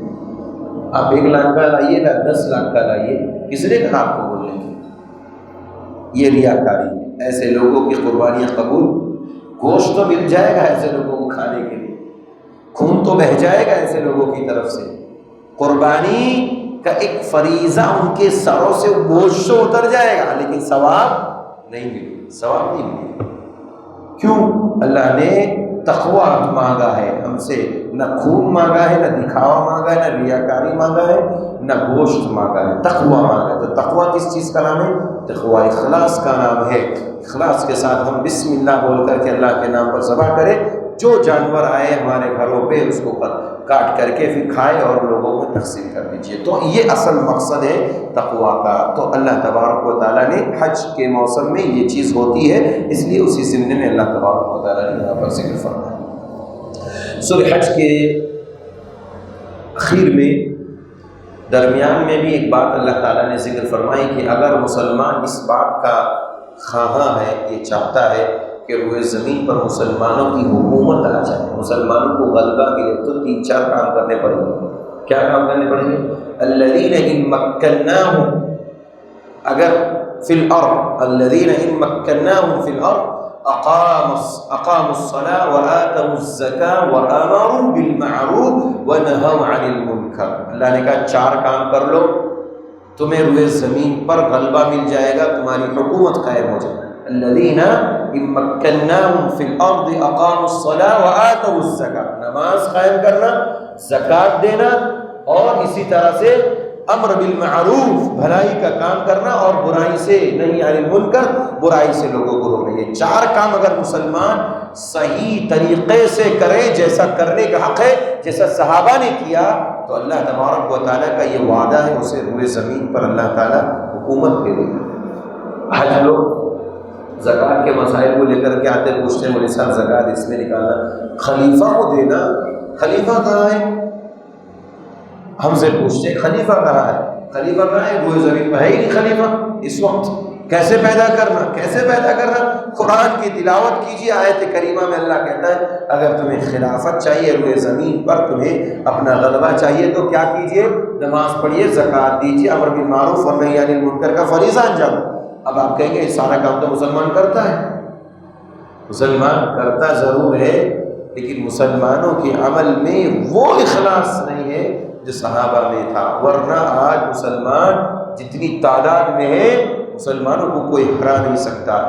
آپ 1 لاکھ کا لائیے یا 10 لاکھ کا لائیے، کس نے کہا آپ کو بولنے کے لیے؟ یہ ریاکاری ہے۔ ایسے لوگوں کی قربانیاں قبول، گوشت تو مل جائے گا ایسے لوگوں کو کھانے کے لیے، خون تو بہہ جائے گا ایسے لوگوں کی طرف سے، قربانی کا ایک فریضہ ان کے سروں سے بوجھ تو اتر جائے گا، لیکن ثواب نہیں ملے، ثواب نہیں ملے۔ کیوں؟ اللہ نے تقوی مانگا ہے ہم سے، نہ خون مانگا ہے، نہ دکھاوا مانگا ہے، نہ ریاکاری مانگا ہے، نہ گوشت مانگا ہے، تقوی مانگا ہے۔ تو تقوی کس چیز کا نام ہے؟ تقوی اخلاص کا نام ہے۔ اخلاص کے ساتھ ہم بسم اللہ بول کر کے اللہ کے نام پر ذبح کریں، جو جانور آئے ہمارے گھروں پہ اس کو کاٹ کر کے پھر کھائے اور لوگوں کو تقسیم کر دیجیے۔ تو یہ اصل مقصد ہے تقوی کا۔ تو اللہ تبارک و تعالیٰ نے حج کے موسم میں یہ چیز ہوتی ہے، اس لیے اسی ضمن میں اللہ تبارک و تعالیٰ نے یہاں پر ذکر فرمایا۔ سورہ حج کے اخیر میں درمیان میں بھی ایک بات اللہ تعالیٰ نے ذکر فرمائی کہ اگر مسلمان اس بات کا خواہاں ہے، یہ چاہتا ہے کہ روئے زمین پر مسلمانوں کی حکومت آ جائے، مسلمانوں کو غلبہ ملے، تو 3-4 کام کرنے پڑیں گے۔ کیا کام کرنے پڑیں گے؟ الذین ان مکناہم، اگر فی الارض، الذین ان مکناہم فی الارض اقاموا الصلاة وآتوا الزکاة وآمروا بالمعروف ونہوا عن المنکر۔ اللہ نے کہا 4 کام کر لو، تمہیں روئے زمین پر غلبہ مل جائے گا، تمہاری حکومت قائم ہو جائے گی۔ الذین ان مکناہم فی الارض اقاموا الصلاة وآتوا الزکاة، نماز قائم کرنا، زکوٰۃ دینا، اور اسی طرح سے امر بالمعروف، بھلائی کا کام کرنا، اور برائی سے نہی عن المنکر، برائی سے لوگوں کو روکنا۔ یہ 4 کام اگر مسلمان صحیح طریقے سے کرے، جیسا کرنے کا حق ہے، جیسا صحابہ نے کیا، تو اللہ تبارک و تعالیٰ کا یہ وعدہ ہے، اسے روئے زمین پر اللہ تعالیٰ حکومت دے گا۔ حج لوگ زکوٰۃ کے مسائل کو لے کر کے آتے، پوچھتے ہیں مولوی صاحب زکوٰۃ اس میں نکالنا، خلیفہ کو دینا، خلیفہ کہاں ہے؟ ہم سے پوچھتے ہیں خلیفہ کہاں ہے؟ خلیفہ کہاں ہے؟ روئے زمین پر ہے ہی نہیں خلیفہ اس وقت۔ کیسے پیدا کرنا؟ کیسے پیدا کرنا؟ قرآن کی تلاوت کیجیے، آیت کریمہ میں اللہ کہتا ہے اگر تمہیں خلافت چاہیے روئے زمین پر، تمہیں اپنا غلبہ چاہیے، تو کیا کیجیے؟ نماز پڑھیے، زکوٰۃ دیجیے، امر بالمعروف اور نہی عن المنکر کا فریضہ انجام۔ اب آپ کہیں گے یہ سارا کام تو مسلمان کرتا ہے، مسلمان کرتا ضرور ہے، لیکن مسلمانوں کے عمل میں وہ اخلاص نہیں ہے جو صحابہ میں تھا۔ ورنہ آج مسلمان جتنی تعداد میں ہے، مسلمانوں کو کوئی ہرا نہیں سکتا،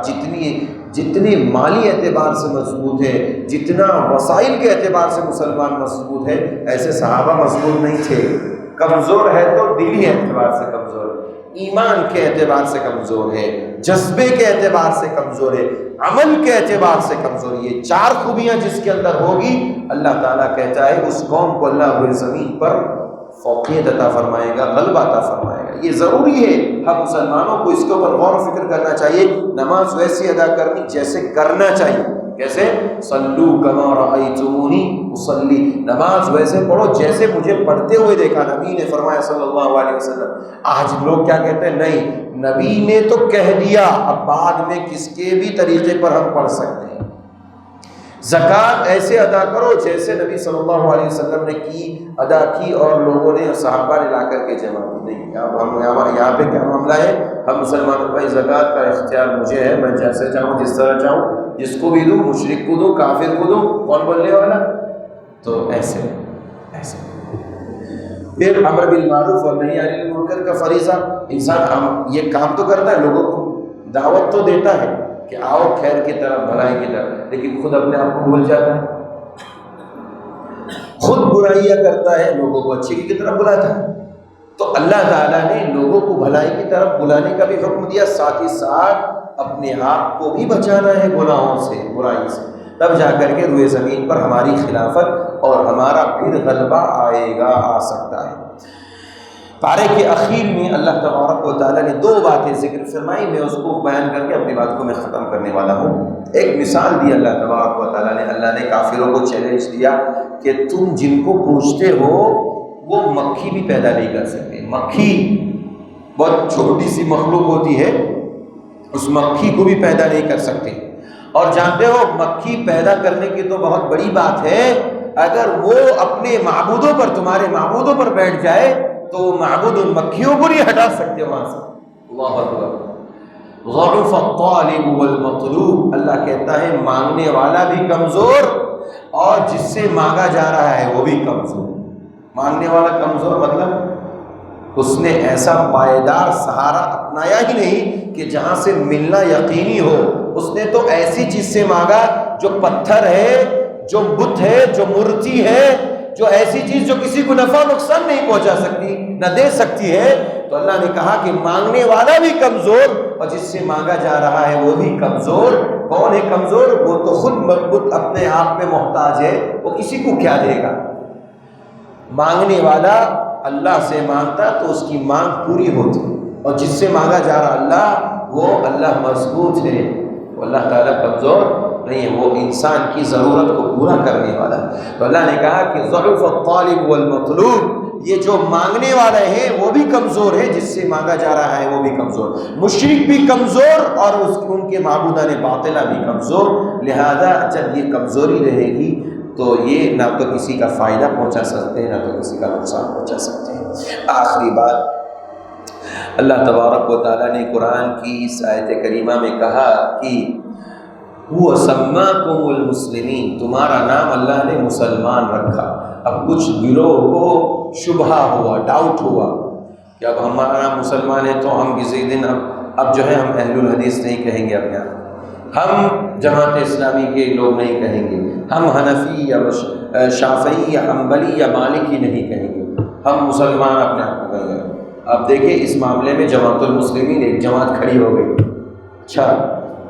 جتنی مالی اعتبار سے مضبوط ہے، جتنا وسائل کے اعتبار سے مسلمان مضبوط ہے، ایسے صحابہ مضبوط نہیں تھے۔ کمزور ہے تو دینی اعتبار سے کمزور، ایمان کے اعتبار سے کمزور ہے، جذبے کے اعتبار سے کمزور ہے، عمل کے اعتبار سے کمزور ہے۔ یہ 4 خوبیاں جس کے اندر ہوگی، اللہ تعالیٰ کہتا ہے اس قوم کو اللہ روئے زمین پر فوقیت عطا فرمائے گا، غلبہ عطا فرمائے گا۔ یہ ضروری ہے، ہم مسلمانوں کو اس کے اوپر غور و فکر کرنا چاہیے۔ نماز ویسی ادا کرنی جیسے کرنا چاہیے، کیسے؟ صلو کما رأیتمونی اصلی، نماز ویسے پڑھو جیسے مجھے پڑھتے ہوئے دیکھا، نبی نے فرمایا صلی اللہ علیہ وسلم۔ آج لوگ کیا کہتے ہیں؟ نہیں، نبی نے تو کہہ دیا، اب بعد میں کس کے بھی طریقے پر ہم پڑھ سکتے ہیں۔ زکوٰۃ ایسے ادا کرو جیسے نبی صلی اللہ علیہ وسلم نے ادا کی اور لوگوں نے صحابہ نے لا کر کے جمع کی۔ نہیں، ہم یہاں پہ کیا معاملہ ہے؟ ہم مسلمانوں بھائی زکوٰۃ کا اختیار مجھے ہے، میں جیسے چاہوں جس طرح چاہوں، جس کو بھی دوں، مشرک کو دوں، کافر کو دوں، کون بولنے والا؟ تو ایسے پھر امر بالمعروف اور نہی عن المنکر کا فریضہ، انسان یہ کام تو کرتا ہے، لوگوں کو دعوت تو دیتا ہے کہ آؤ خیر کی طرف، بھلائی کی طرف، لیکن خود اپنے آپ کو بھول جاتا ہے، خود برائیاں کرتا ہے، لوگوں کو اچھی کی طرف بلاتا ہے۔ تو اللہ تعالیٰ نے لوگوں کو بھلائی کی طرف بلانے کا بھی حکم دیا، ساتھ ہی ساتھ اپنے آپ کو بھی بچانا ہے گناہوں سے، برائی سے، تب جا کر کے روئے زمین پر ہماری خلافت اور ہمارا پھر غلبہ آئے گا، آ سکتا ہے۔ پارے کے اخیر میں اللہ تبارک و تعالیٰ نے 2 باتیں ذکر فرمائی، میں اس کو بیان کر کے اپنی بات کو میں ختم کرنے والا ہوں۔ ایک مثال دی اللہ تبارک و تعالیٰ نے، اللہ نے کافروں کو چیلنج دیا کہ تم جن کو پوجتے ہو وہ مکھی بھی پیدا نہیں کر سکتے۔ مکھی بہت چھوٹی سی مخلوق ہوتی ہے، اس مکھی کو بھی پیدا نہیں کر سکتے، اور جانتے ہو مکھی پیدا کرنے کی تو بہت بڑی بات ہے، اگر وہ اپنے معبودوں پر، تمہارے معبودوں پر بیٹھ جائے تو معبود ان مکھیوں کو نہیں ہٹا سکتے وہاں سے۔ اللہ اکبر۔ ضعف الطالب والمطلوب، اللہ کہتا ہے مانگنے والا بھی کمزور اور جس سے مانگا جا رہا ہے وہ بھی کمزور۔ مانگنے والا کمزور مطلب اس نے ایسا پائیدار سہارا اپنایا ہی نہیں کہ جہاں سے ملنا یقینی ہو، اس نے تو ایسی چیز سے مانگا جو پتھر ہے، جو بت ہے، جو مورتی ہے، جو ایسی چیز جو کسی کو نفع نقصان نہیں پہنچا سکتی، نہ دے سکتی ہے۔ تو اللہ نے کہا کہ مانگنے والا بھی کمزور اور جس سے مانگا جا رہا ہے وہ بھی کمزور۔ کون ہے کمزور؟ وہ تو خود مربوط اپنے آپ میں محتاج ہے، وہ کسی کو کیا دے گا۔ مانگنے والا اللہ سے مانگتا تو اس کی مانگ پوری ہوتی، اور جس سے مانگا جا رہا اللہ، وہ اللہ مضبوط ہے، وہ اللہ تعالیٰ کمزور نہیں ہے، وہ انسان کی ضرورت کو پورا کرنے والا ہے۔ تو اللہ نے کہا کہ ضعف الطالب والمطلوب، یہ جو مانگنے والے ہیں وہ بھی کمزور ہے، جس سے مانگا جا رہا ہے وہ بھی کمزور، مشرک بھی کمزور اور ان کے معبودان باطلہ بھی کمزور۔ لہذا جب یہ کمزوری رہے گی تو یہ نہ تو کسی کا فائدہ پہنچا سکتے ہیں، نہ تو کسی کا نقصان پہنچا سکتے ہیں۔ آخری بات، اللہ تبارک و تعالیٰ نے قرآن کی اس آیت کریمہ میں کہا کہ وہ سماکم المسلمین، تمہارا نام اللہ نے مسلمان رکھا۔ اب کچھ گروہ کو شبہ ہوا، ڈاؤٹ ہوا کہ اب ہمارا نام مسلمان ہے تو ہم کسی دن اب جو ہے ہم اہل الحدیث نہیں کہیں گے، اپنے آپ ہم جماعت اسلامی کے لوگ نہیں کہیں گے، ہم حنفی یا شافعی یا حنبلی یا مالکی نہیں کہیں گے، ہم مسلمان اپنے آپ کو کہیں گے۔ اب دیکھیں اس معاملے میں جماعت المسلمین ایک جماعت کھڑی ہو گئی۔ اچھا،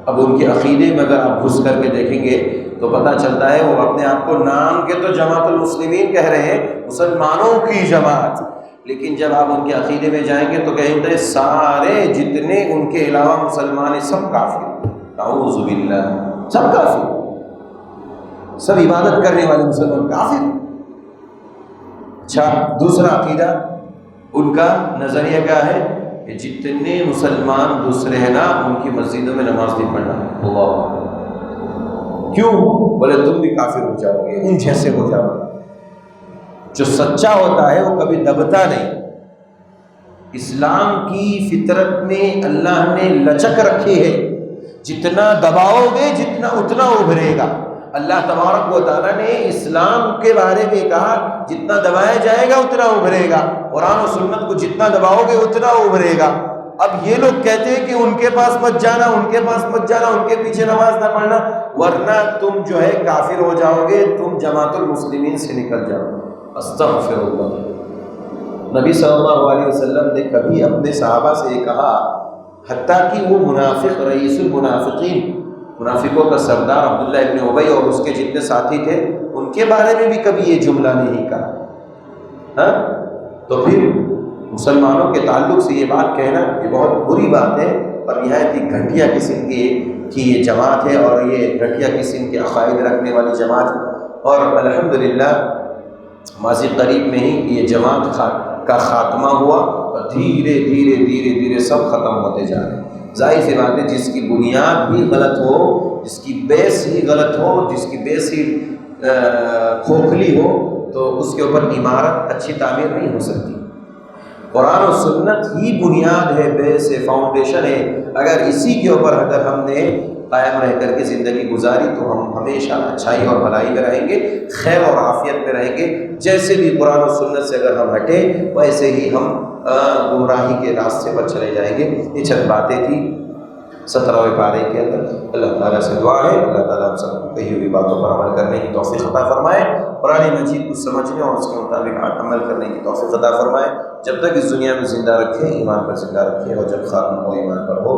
اب ان کے عقیدے میں اگر آپ گھس کر کے دیکھیں گے تو پتہ چلتا ہے وہ اپنے آپ کو نام کے تو جماعت المسلمین کہہ رہے ہیں، مسلمانوں کی جماعت، لیکن جب آپ ان کے عقیدے میں جائیں گے تو کہیں گے سارے جتنے ان کے علاوہ مسلمان ہیں سب کافر، اعوذ باللہ، سب کافر، سب عبادت کرنے والے مسلمان کافر۔ اچھا، دوسرا عقیدہ ان کا نظریہ کیا ہے کہ جتنے مسلمان دوسرے ہیں نا ان کی مسجدوں میں نماز نہیں پڑھنا۔ اللہ، کیوں؟ بولے تم بھی کافر ہو جاؤ گے، ان جیسے ہو جاؤ گے۔ جو سچا ہوتا ہے وہ کبھی دبتا نہیں۔ اسلام کی فطرت میں اللہ نے لچک رکھی ہے، جتنا دباؤ گے جتنا اتنا ابھرے گا۔ اللہ تبارک و تعالیٰ نے اسلام کے بارے میں کہا جتنا دبایا جائے گا اتنا ابھرے گا، قرآن و سنت کو جتنا دباؤ گے اتنا ابھرے گا۔ اب یہ لوگ کہتے ہیں کہ ان کے پاس مت جانا، ان کے پاس مت جانا، ان کے پیچھے نماز نہ پڑھنا، ورنہ تم جو ہے کافر ہو جاؤ گے، تم جماعت المسلمین سے نکل جاؤ۔ استغفر اللہ، نبی صلی اللہ علیہ وسلم نے کبھی اپنے صحابہ سے یہ کہا، حتیٰ کہ وہ منافق رئیس المنافقین، منافقوں کا سردار عبداللہ ابن ابی اور اس کے جتنے ساتھی تھے، ان کے بارے میں بھی کبھی یہ جملہ نہیں کہا. ہاں تو پھر مسلمانوں کے تعلق سے یہ بات کہنا یہ بہت بری بات ہے، اور نہایت ہی گھٹیا قسم کی یہ جماعت ہے، اور یہ گھٹیا قسم کے عقائد رکھنے والی جماعت ہے. اور الحمدللہ ماضی قریب میں ہی یہ جماعت کا خاتمہ ہوا، اور دھیرے دھیرے دھیرے دھیرے سب ختم ہوتے جا رہے ہیں. ظاہر سی بات ہے، جس کی بنیاد بھی غلط ہو، جس کی بیس ہی غلط ہو، جس کی بیس ہی کھوکھلی ہو، تو اس کے اوپر عمارت اچھی تعمیر نہیں ہو سکتی. قرآن و سنت ہی بنیاد ہے، بیس ہے، فاؤنڈیشن ہے. اگر اسی کے اوپر اگر ہم نے قائم رہ کر کے زندگی گزاری تو ہم ہمیشہ اچھائی اور بھلائی میں رہیں گے، خیر اور عافیت میں رہیں گے. جیسے بھی قرآن و سنت سے اگر ہم ہٹیں ویسے ہی ہم گمراہی کے راستے پر چلے جائیں گے. یہ چند باتیں تھیں 17ویں پارے کے اندر. اللہ تعالیٰ سے دعا ہے اللہ تعالیٰ ہم سب کو کہی ہوئی باتوں پر عمل کرنے کی توفیق عطا فرمائے، قرآن مجید کو سمجھنے اور اس کے مطابق عمل کرنے کی توفیق عطا فرمائے. جب تک اس دنیا میں زندہ رکھے ایمان پر زندہ رکھے، اور جب خاتمہ ہو ایمان پر ہو.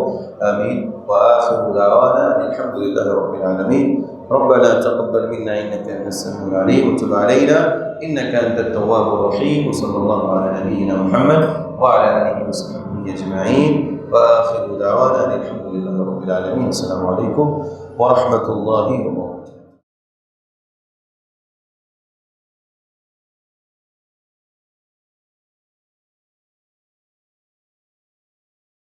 آمین. وآخر دعوانا الحمد لله رب العالمين. ربنا تقبل منا إنك أنت السميع العليم وتب علينا إنك أنت التواب الرحيم. وصلى الله على نبينا محمد وعلى آله وصحبه أجمعين. وآخر دعوانا الحمد لله رب العالمين. السلام عليكم ورحمة الله وبركاته.